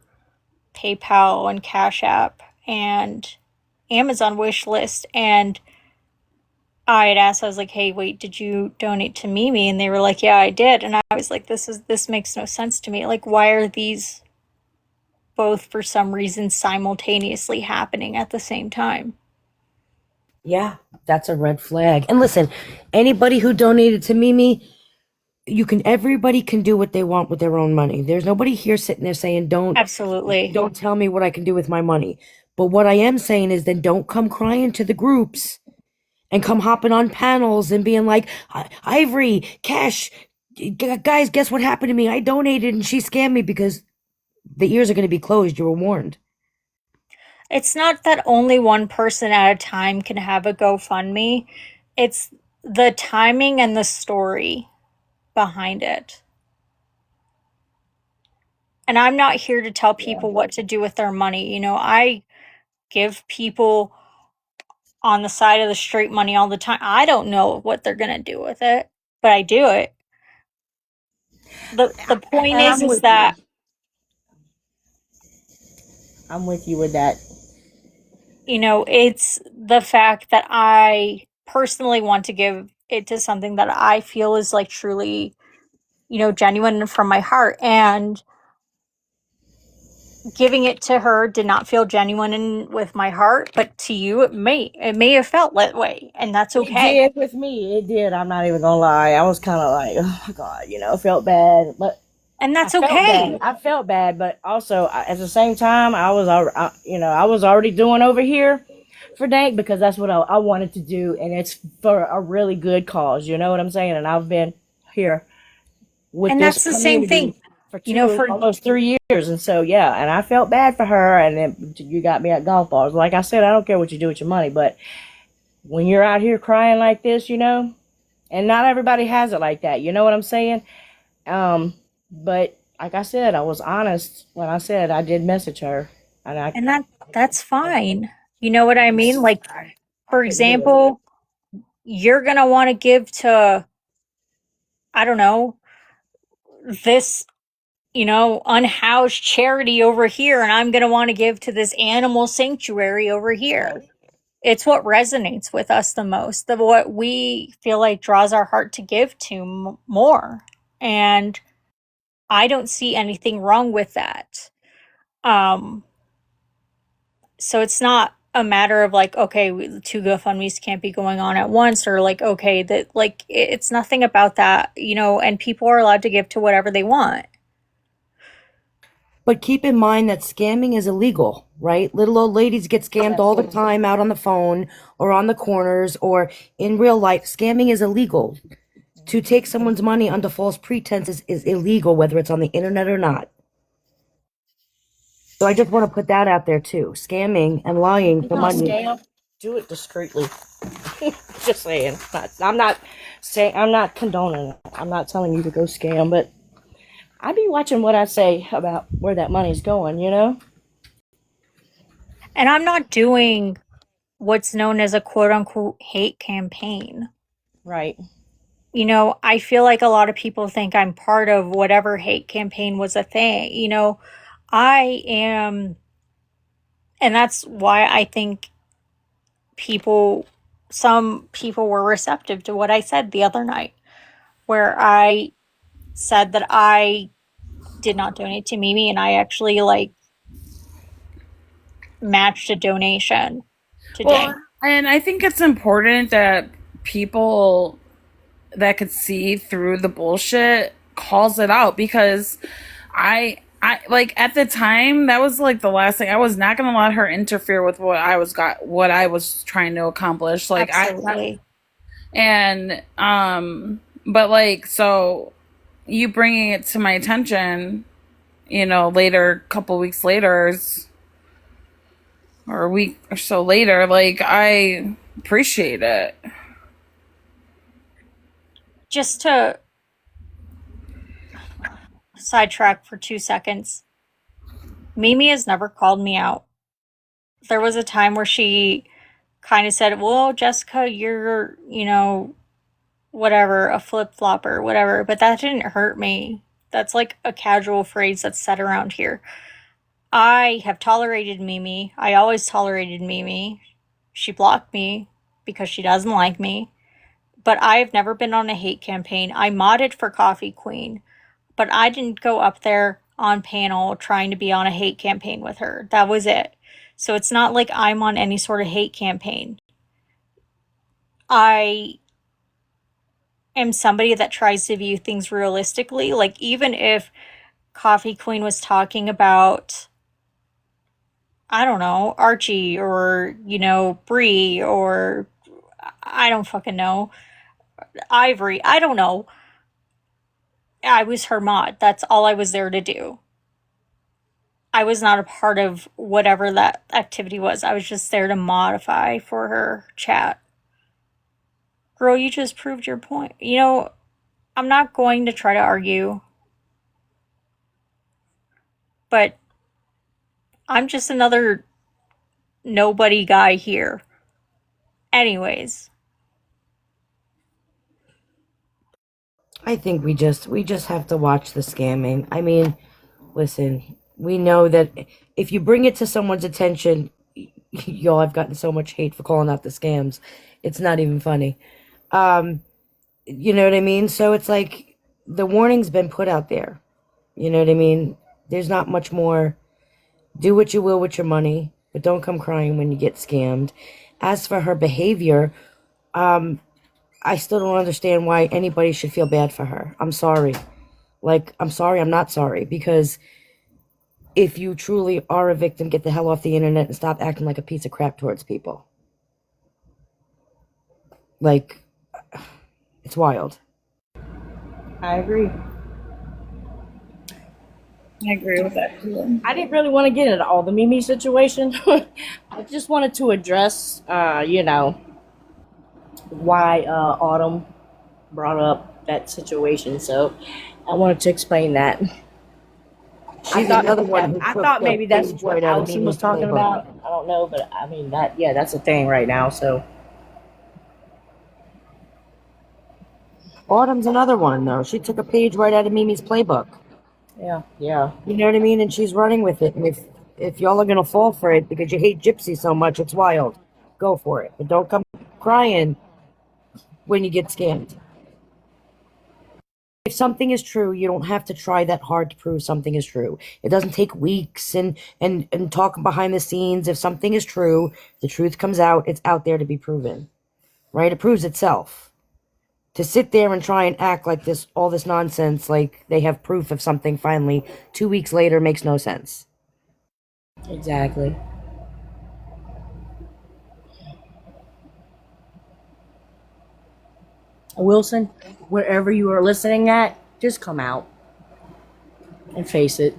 PayPal and Cash App and Amazon wish list. And I had asked, I was like, "Hey, wait, did you donate to Mimi?" And they were like, "Yeah, I did." And I was like, this makes no sense to me. Like, why are these both for some reason simultaneously happening at the same time? Yeah, that's a red flag. And listen, anybody who donated to Mimi, everybody can do what they want with their own money. There's nobody here sitting there saying, Absolutely. don't tell me what I can do with my money. But what I am saying is then don't come crying to the groups and come hopping on panels and being like, Ivory, Cash, guys, guess what happened to me? I donated and she scammed me, because the ears are going to be closed. You were warned. It's not that only one person at a time can have a GoFundMe. It's the timing and the story behind it. And I'm not here to tell people what to do with their money. I give people on the side of the street money all the time. I don't know what they're going to do with it, but I do it. The point And is I'm with you. that, I'm with you with that. it's the fact that I personally want to give it to something that I feel is like truly, genuine from my heart. And giving it to her did not feel genuine with my heart, but to you it may have felt that way, and that's It okay. did with me. It did. I'm not even gonna lie. I was kind of like, oh my god, felt bad, but And I that's felt okay. bad. I felt bad, but also at the same time, I was already doing over here for Dank because that's what I wanted to do, and it's for a really good cause. You know what I'm saying? And I've been here with And this that's the same community thing. for For almost 3 years, and so yeah, and I felt bad for her. And then you got me at golf balls. Like I said, I don't care what you do with your money, but when you're out here crying like this, and not everybody has it like that. You know what I'm saying? But like I said, I was honest when I said I did message her, and and that's fine. You know what I mean? Like, for example, you're going to want to give to, I don't know, this, unhoused charity over here, and I'm going to want to give to this animal sanctuary over here. It's what resonates with us the most, what we feel like draws our heart to give to more. And I don't see anything wrong with that. So it's not a matter of like, okay, two GoFundMe's can't be going on at once, or like, okay, that like it's nothing about that, and people are allowed to give to whatever they want. But keep in mind that scamming is illegal, right? Little old ladies get scammed all the time out on the phone or on the corners or in real life. Scamming is illegal. To take someone's money under false pretenses is illegal, whether it's on the internet or not. So I just want to put that out there too. Scamming and lying for money. Scam, do it discreetly. Just saying. I'm not condoning it. I'm not telling you to go scam, but I be watching what I say about where that money's going, And I'm not doing what's known as a quote unquote hate campaign. Right. I feel like a lot of people think I'm part of whatever hate campaign was a thing. I am, and that's why I think some people were receptive to what I said the other night, where I said that I did not donate to Mimi, and I actually matched a donation today. Well, and I think it's important that people that could see through the bullshit calls it out, because I like at the time that was like the last thing. I was not going to let her interfere with what I was trying to accomplish. Like Absolutely. but like, so you bringing it to my attention, later, couple weeks later, or a week or so later, like, I appreciate it. Just to sidetrack for 2 seconds, Mimi has never called me out. There was a time where she kind of said, well, Jessica, you're, whatever, a flip-flopper, whatever, but that didn't hurt me. That's like a casual phrase that's said around here. I have tolerated Mimi. I always tolerated Mimi. She blocked me because she doesn't like me. But I've never been on a hate campaign. I modded for Coffee Queen, but I didn't go up there on panel trying to be on a hate campaign with her. That was it. So it's not like I'm on any sort of hate campaign. I am somebody that tries to view things realistically. Like, even if Coffee Queen was talking about, I don't know, Archie or, Bree, or I don't fucking know, Ivory, I don't know. I was her mod. That's all I was there to do. I was not a part of whatever that activity was. I was just there to modify for her chat. Girl, you just proved your point. I'm not going to try to argue, but I'm just another nobody guy here. Anyways. I think we just have to watch the scamming. I mean, listen, we know that if you bring it to someone's attention, y'all have gotten so much hate for calling out the scams. It's not even funny. You know what I mean? So it's like the warning's been put out there. You know what I mean? There's not much more. Do what you will with your money, but don't come crying when you get scammed. As for her behavior, I still don't understand why anybody should feel bad for her. I'm sorry. I'm sorry, I'm not sorry. Because if you truly are a victim, get the hell off the internet and stop acting like a piece of crap towards people. It's wild. I agree. I agree with that too. I didn't really want to get into all the Mimi situation. I just wanted to address, why Autumn brought up that situation. So I wanted to explain that. I thought maybe that's what Allison was talking about. I don't know, but I mean that's a thing right now. So Autumn's another one, though. She took a page right out of Mimi's playbook. Yeah, yeah. You know what I mean? And she's running with it. And if y'all are gonna fall for it because you hate Gypsy so much, it's wild. Go for it, but don't come crying when you get scammed. If something is true, you don't have to try that hard to prove something is true. It doesn't take weeks and talk behind the scenes. If something is true, the truth comes out. It's out there to be proven, right? It proves itself. To sit there and try and act like this, all this nonsense, like they have proof of something finally 2 weeks later, makes no sense. Exactly. Wilson, wherever you are listening at, just come out and face it.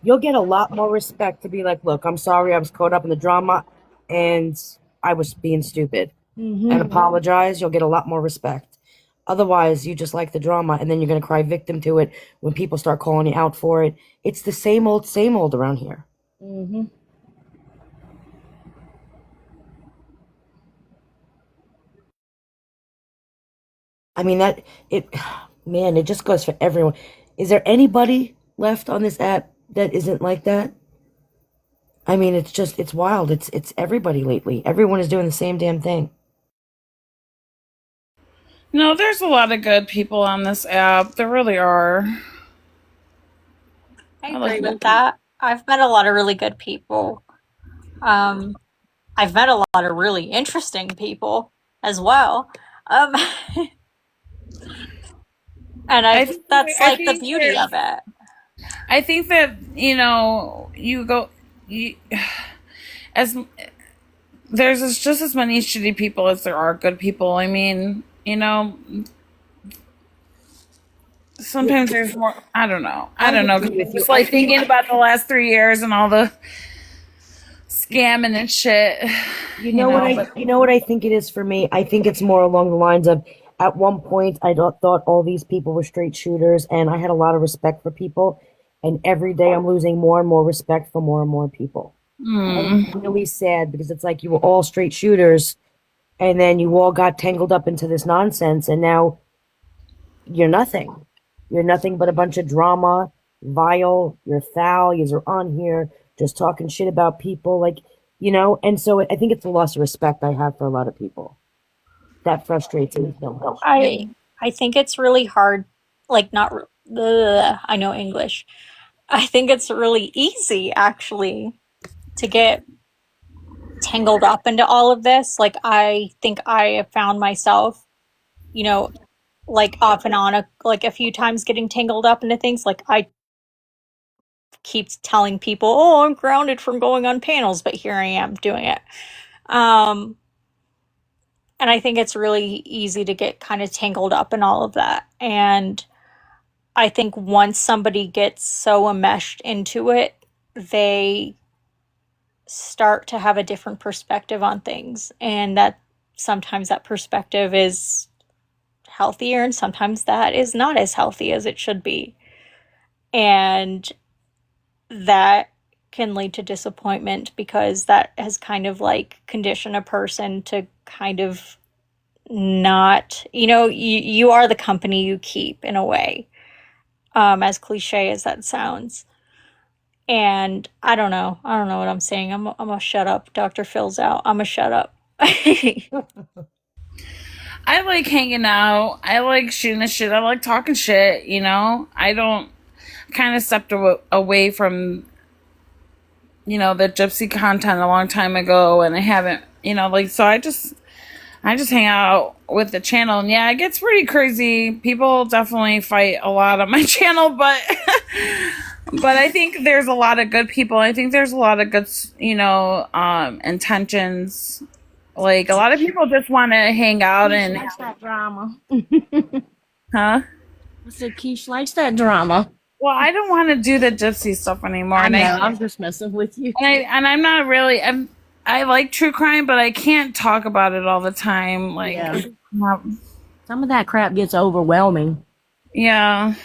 You'll get a lot more respect to be like, look, I'm sorry, I was caught up in the drama and I was being stupid. And apologize. You'll get a lot more respect. Otherwise, you just like the drama and then you're going to cry victim to it when people start calling you out for it. It's the same old around here. I mean, man, it just goes for everyone. Is there anybody left on this app that isn't like that? I mean, it's wild. It's everybody lately. Everyone is doing the same damn thing. No, there's a lot of good people on this app. There really are. I agree with that. I've met a lot of really good people. I've met a lot of really interesting people as well. Um, and that's like the beauty of it. I think that, there's just as many shitty people as there are good people. I mean, sometimes there's more. I don't know. It's like thinking about the last 3 years and all the scamming and shit. You know what I think it is for me? I think it's more along the lines of, at one point I thought all these people were straight shooters and I had a lot of respect for people, and every day I'm losing more and more respect for more and more people. And it's really sad because it's like you were all straight shooters and then you all got tangled up into this nonsense and now you're nothing. You're nothing but a bunch of drama, vile, you're foul, you're on here just talking shit about people, and so I think it's a loss of respect I have for a lot of people. That frustrates me so much. I think it's really hard, like I know English. I think it's really easy actually to get tangled up into all of this. Like I think I have found myself, like off and on a few times getting tangled up into things. Like I keep telling people, "Oh, I'm grounded from going on panels," but here I am doing it. And I think it's really easy to get kind of tangled up in all of that. And I think once somebody gets so enmeshed into it, they start to have a different perspective on things. And that sometimes that perspective is healthier and sometimes that is not as healthy as it should be. And that can lead to disappointment because that has kind of like conditioned a person to kind of not, you are the company you keep in a way, as cliche as that sounds. And I don't know what I'm saying. I'm gonna shut up. Dr. Phil's out. I'm gonna shut up. I like hanging out. I like shooting the shit. I like talking shit, I don't kind of stepped away from, the gypsy content a long time ago, and I haven't, so I just hang out with the channel, and yeah, it gets pretty crazy. People definitely fight a lot on my channel, but but I think there's a lot of good people. I think there's a lot of good, intentions. Like, a lot of people just want to hang out and likes that drama. Huh? I said Keesh likes that drama. Well, I don't want to do the gypsy stuff anymore. I know, I'm just messing with you. And I'm not really. I like true crime, but I can't talk about it all the time. Like, yeah. Some of that crap gets overwhelming. Yeah.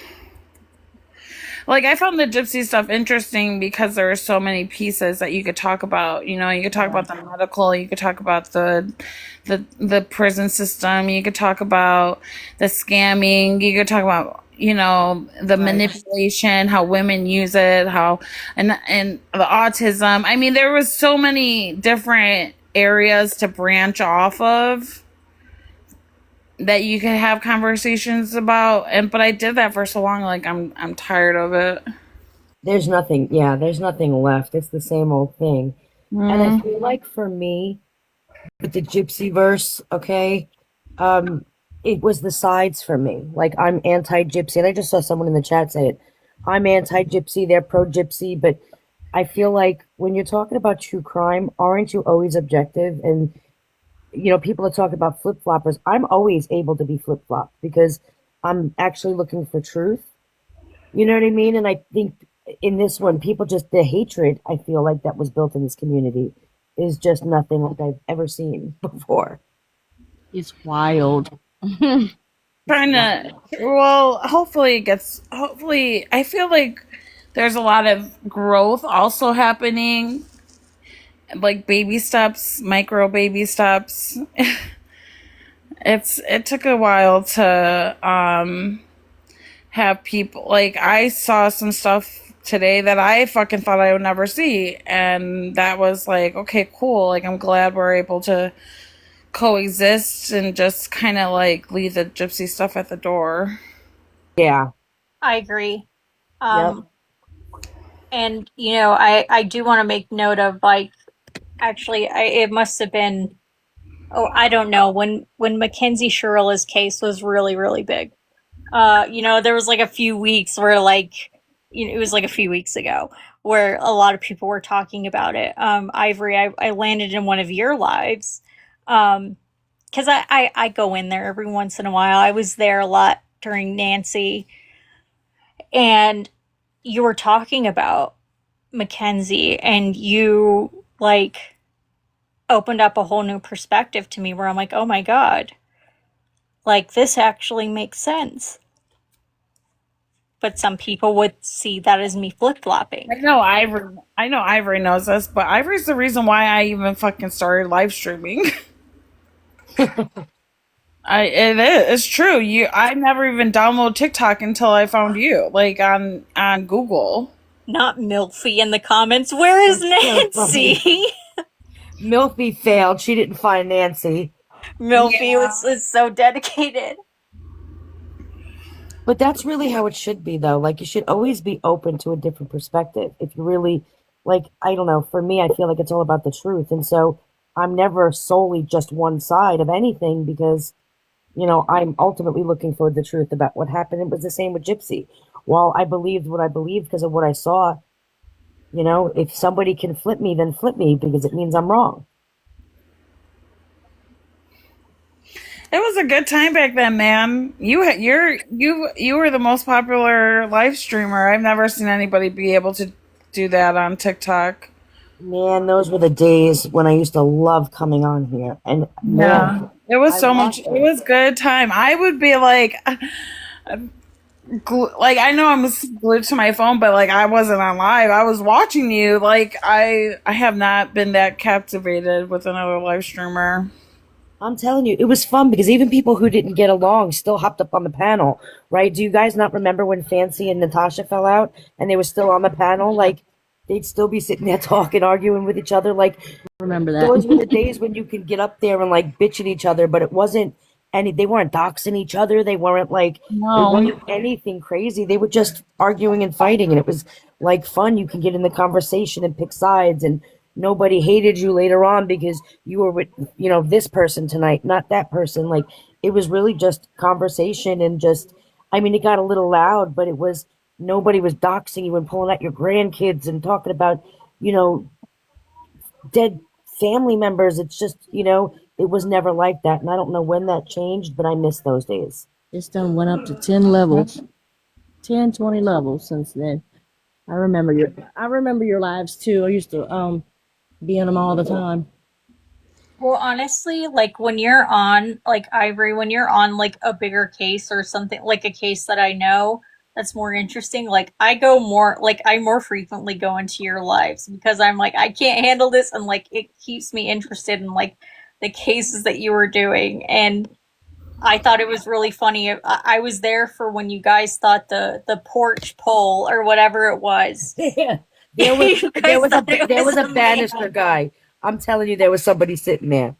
Like, I found the gypsy stuff interesting because there are so many pieces that you could talk about. You know, you could talk about the medical, you could talk about the prison system, you could talk about the scamming, you could talk about, you know, the manipulation, how women use it, how and the autism. I mean, there was so many different areas to branch off of that you could have conversations about. And but I did that for so long, like I'm tired of it. There's nothing, yeah, there's nothing left. It's the same old thing. And I Mm. feel like for me, with the gypsy verse, okay, um, it was the sides for me. Like I'm anti-gypsy, and I just saw someone in the chat say it. I'm anti-gypsy, they're pro-gypsy, but I feel like when you're talking about true crime, aren't you always objective? And people are talking about flip-floppers. I'm always able to be flip-flopped because I'm actually looking for truth. You know what I mean? And I think in this one, people just the hatred I feel like that was built in this community is just nothing like I've ever seen before. It's wild. Trying to, well, hopefully it gets, hopefully, I feel like there's a lot of growth also happening, like baby steps, micro baby steps. It took a while to have people, like, I saw some stuff today that I fucking thought I would never see, and that was like, okay, cool, like, I'm glad we're able to coexist and just kind of like leave the gypsy stuff at the door. Yeah. I agree. Yep. And I do want to make note of, like, actually, it must have been, oh, I don't know, when Mackenzie Shirley's case was really, really big. There was like a few weeks where, like, it was like a few weeks ago where a lot of people were talking about it. Ivory, I landed in one of your lives. Because I go in there every once in a while. I was there a lot during Nancy, and you were talking about Mackenzie, and you, like, opened up a whole new perspective to me where I'm like, oh my God, like, this actually makes sense. But some people would see that as me flip flopping. I know Ivory knows this, but Ivory's the reason why I even fucking started live streaming. It is. It's true. I never even downloaded TikTok until I found you, like on Google. Not Milfy in the comments. Where is Nancy? Milfy failed. She didn't find Nancy. Milfy was so dedicated. But that's really how it should be, though. Like, you should always be open to a different perspective. If you really, like, I don't know, for me, I feel like it's all about the truth. And so I'm never solely just one side of anything because, I'm ultimately looking for the truth about what happened. It was the same with Gypsy. While I believed what I believed because of what I saw, if somebody can flip me, then flip me because it means I'm wrong. It was a good time back then, man. You were the most popular live streamer. I've never seen anybody be able to do that on TikTok. Man, those were the days when I used to love coming on here. And man, It was I so much. lost It was good time. I would be like, like, I know I'm glued to my phone, but like I wasn't on live. I was watching you. Like I have not been that captivated with another live streamer. I'm telling you, it was fun because even people who didn't get along still hopped up on the panel, right? Do you guys not remember when Fancy and Natasha fell out and they were still on the panel? Like, they'd still be sitting there talking, arguing with each other. Like, Remember that. those were the days when you could get up there and like bitch at each other, but it wasn't they weren't doxing each other. They weren't like, it wasn't anything crazy. They were just arguing and fighting. And it was like fun. You can get in the conversation and pick sides and nobody hated you later on because you were with, this person tonight, not that person. Like it was really just conversation and just, I mean, it got a little loud, but it was, nobody was doxing you and pulling out your grandkids and talking about, dead family members. It's just, it was never like that. And I don't know when that changed, but I miss those days. It's done went up to 10 levels, 10, 20 levels since then. I remember your lives too. I used to be in them all the time. Well, honestly, like, when you're on, like, Ivory, when you're on, like, a bigger case or something, like a case that I know, that's more interesting. Like I more frequently go into your lives because I'm like I can't handle this, and like it keeps me interested in like the cases that you were doing. And I thought it was really funny. I was there for when you guys thought the porch pole or whatever it was. Yeah. There was You guys thought it there was was a a man. banister guy. I'm telling you, there was somebody sitting there.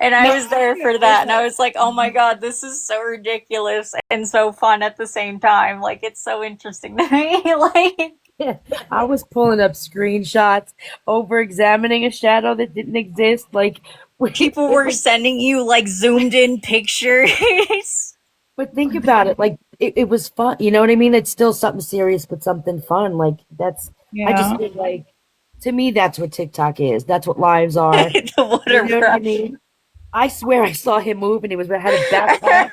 And I No, was there for that, and I was like, oh my god, this is so ridiculous and so fun at the same time. Like, it's so interesting to me. Like, I was pulling up screenshots, over examining a shadow that didn't exist. Like, people it were was, sending you, like, zoomed in pictures. but think about it. Like, it was fun. You know what I mean? It's still something serious, but something fun. Like, I just Yeah. feel like, to me, that's what TikTok is. That's what lives are. The You water know what I brush. mean? I swear I saw him move and he had a backpack.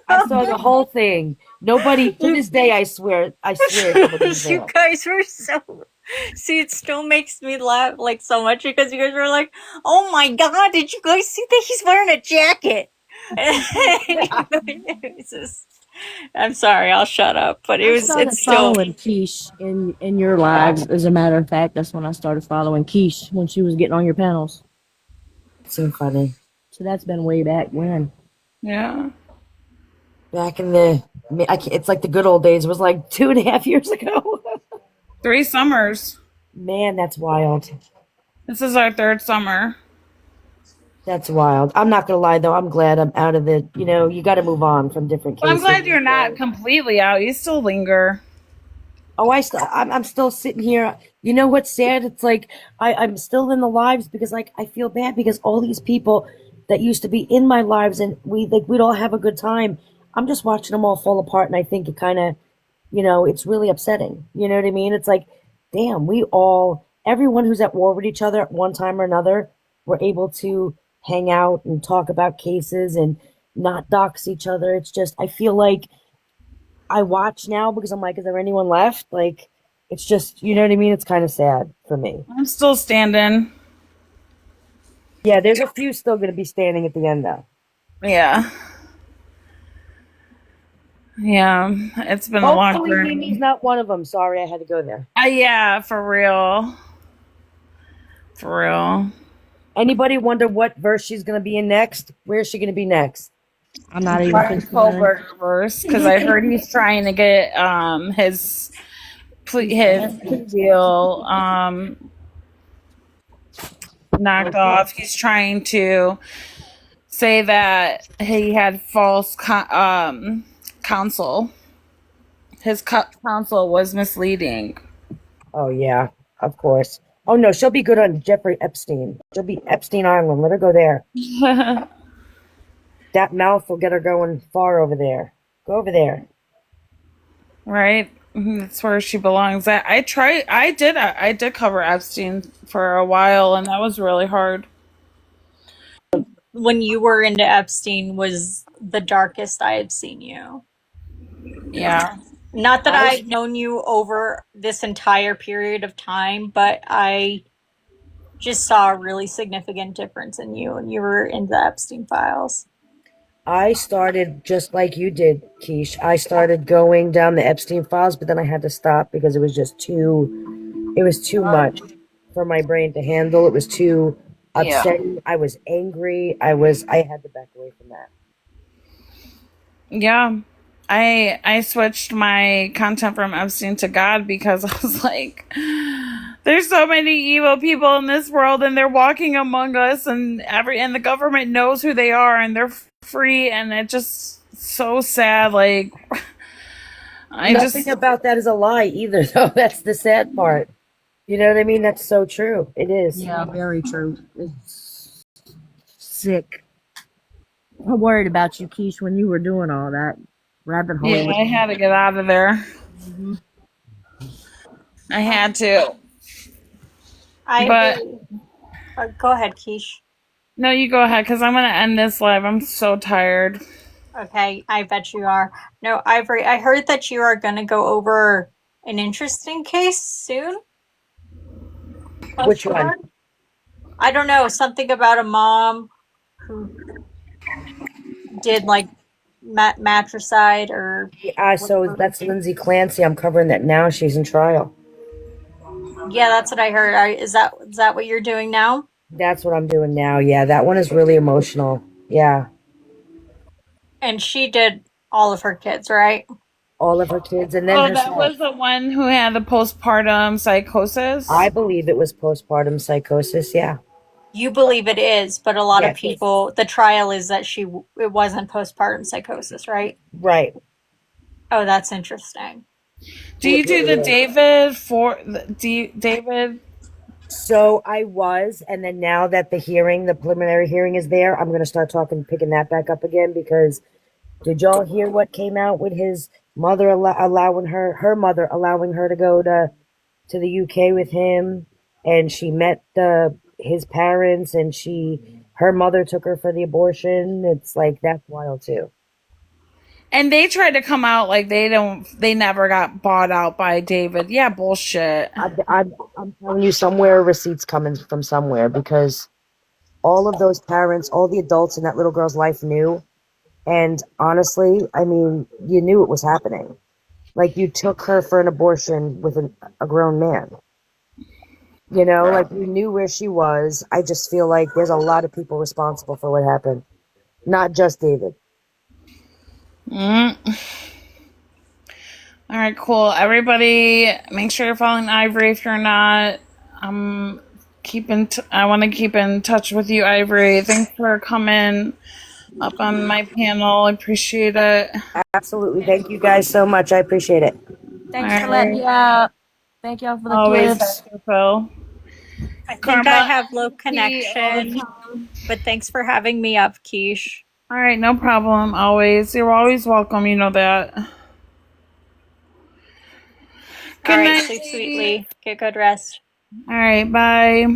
I I saw the know. whole thing. Nobody, to this day, I swear somebody was You there. guys were so. See, it still makes me laugh, like, so much because you guys were like, oh my god, did you guys see that he's wearing a jacket? It's just, I'm sorry, I'll shut up, but I it's started still. following Keesh in your lives. As a matter of fact, that's when I started following Keesh when she was getting on your panels. So funny. So that's been way back when. Yeah. Back in the, it's like the good old days. It was like 2.5 years ago. 3 summers. Man, that's wild. This is our third summer. That's wild. I'm not gonna lie though. I'm glad I'm out of the. You got to move on from different Well, I'm cases. glad you're not completely out. You still linger. Oh, I'm still sitting here. You know what's sad? It's like I'm still in the lives because like I feel bad because all these people that used to be in my lives and we'd all have a good time. I'm just watching them all fall apart, and I think it kind of, it's really upsetting. You know what I mean? It's like, damn, everyone who's at war with each other at one time or another, were able to hang out and talk about cases and not dox each other. It's just, I feel like I watch now because I'm like, is there anyone left? Like, it's just, you know what I mean? It's kind of sad for me. I'm still standing. Yeah, there's a few still going to be standing at the end though. Yeah. Yeah. It's been a long Hopefully, Mimi's journey. not one of them. Sorry, I had to go there. Yeah, for real. For real. Anybody wonder what verse she's going to be in next? Where is she going to be next? I'm not even Martin considering. Kohlberg verse, because I heard he's trying to get his plea deal knocked off. He's trying to say that he had false counsel. His counsel was misleading. Oh, yeah, of course. Oh, no, she'll be good on Jeffrey Epstein. She'll be Epstein Island. Let her go there. That mouth will get her going far over there. Go over there. Right? That's where she belongs. I did cover Epstein for a while, and that was really hard. When you were into Epstein was the darkest I had seen you. Yeah. Not that I've known you over this entire period of time, but I just saw a really significant difference in you when you were in the Epstein files. I started just like you did, Keesh. I started going down the Epstein files, but then I had to stop because it was too much for my brain to handle. It was too upsetting. I was angry. I had to back away from that. Yeah. I switched my content from Epstein to God because I was like, there's so many evil people in this world, and they're walking among us, and the government knows who they are, and they're free, and it's just so sad. Like, Nothing about that is a lie either, though. That's the sad part. You know what I mean? That's so true. It is. Yeah, very true. It's sick. I worried about you, Keesh, when you were doing all that rabbit hole. Yeah, I had to get out of there. Mm-hmm. I had to. Go ahead, Keesh. No, you go ahead, because I'm going to end this live. I'm so tired. Okay, I bet you are. No, Ivory, I heard that you are going to go over an interesting case soon. Which one? I don't know, something about a mom who did like matricide or? So that's Lindsay Clancy. I'm covering that now. She's in trial. Yeah, that's what I heard. Is that what you're doing now? That's what I'm doing now. Yeah, that one is really emotional. Yeah. And she did all of her kids, right? All of her kids, and then Oh, that herself. was the one who had the postpartum psychosis? I believe it was postpartum psychosis. Yeah. You believe it is, but a lot of Yes. people, the trial is that it wasn't postpartum psychosis, right? Right. Oh, that's interesting. Do you do the David? So I was, and then now that the preliminary hearing is there, I'm going to start picking that back up again because did y'all hear what came out with his mother allowing her mother allowing her to go to the UK with him, and she met his parents, and her mother took her for the abortion. It's like that's wild too. And they tried to come out like they never got bought out by David. Yeah, bullshit. I'm telling you, somewhere receipts coming from somewhere because all of those parents, all the adults in that little girl's life knew. And honestly, I mean, you knew it was happening. Like you took her for an abortion with a grown man. You know, like you knew where she was. I just feel like there's a lot of people responsible for what happened, not just David. Mm. All right, cool. Everybody, make sure you're following Ivory if you're not. I want to keep in touch with you, Ivory. Thanks for coming up on my panel. I appreciate it. Absolutely. Thank you guys so much. I appreciate it. Thanks for letting me out. Thank y'all for the Always, gifts. Dr. Phil. I think Karma, I have low all the connection, time. but thanks for having me up, Keesh. All right, no problem. Always. You're always welcome. You know that. Good All right, night, sleep ladies. sweetly. Get good rest. All right, bye.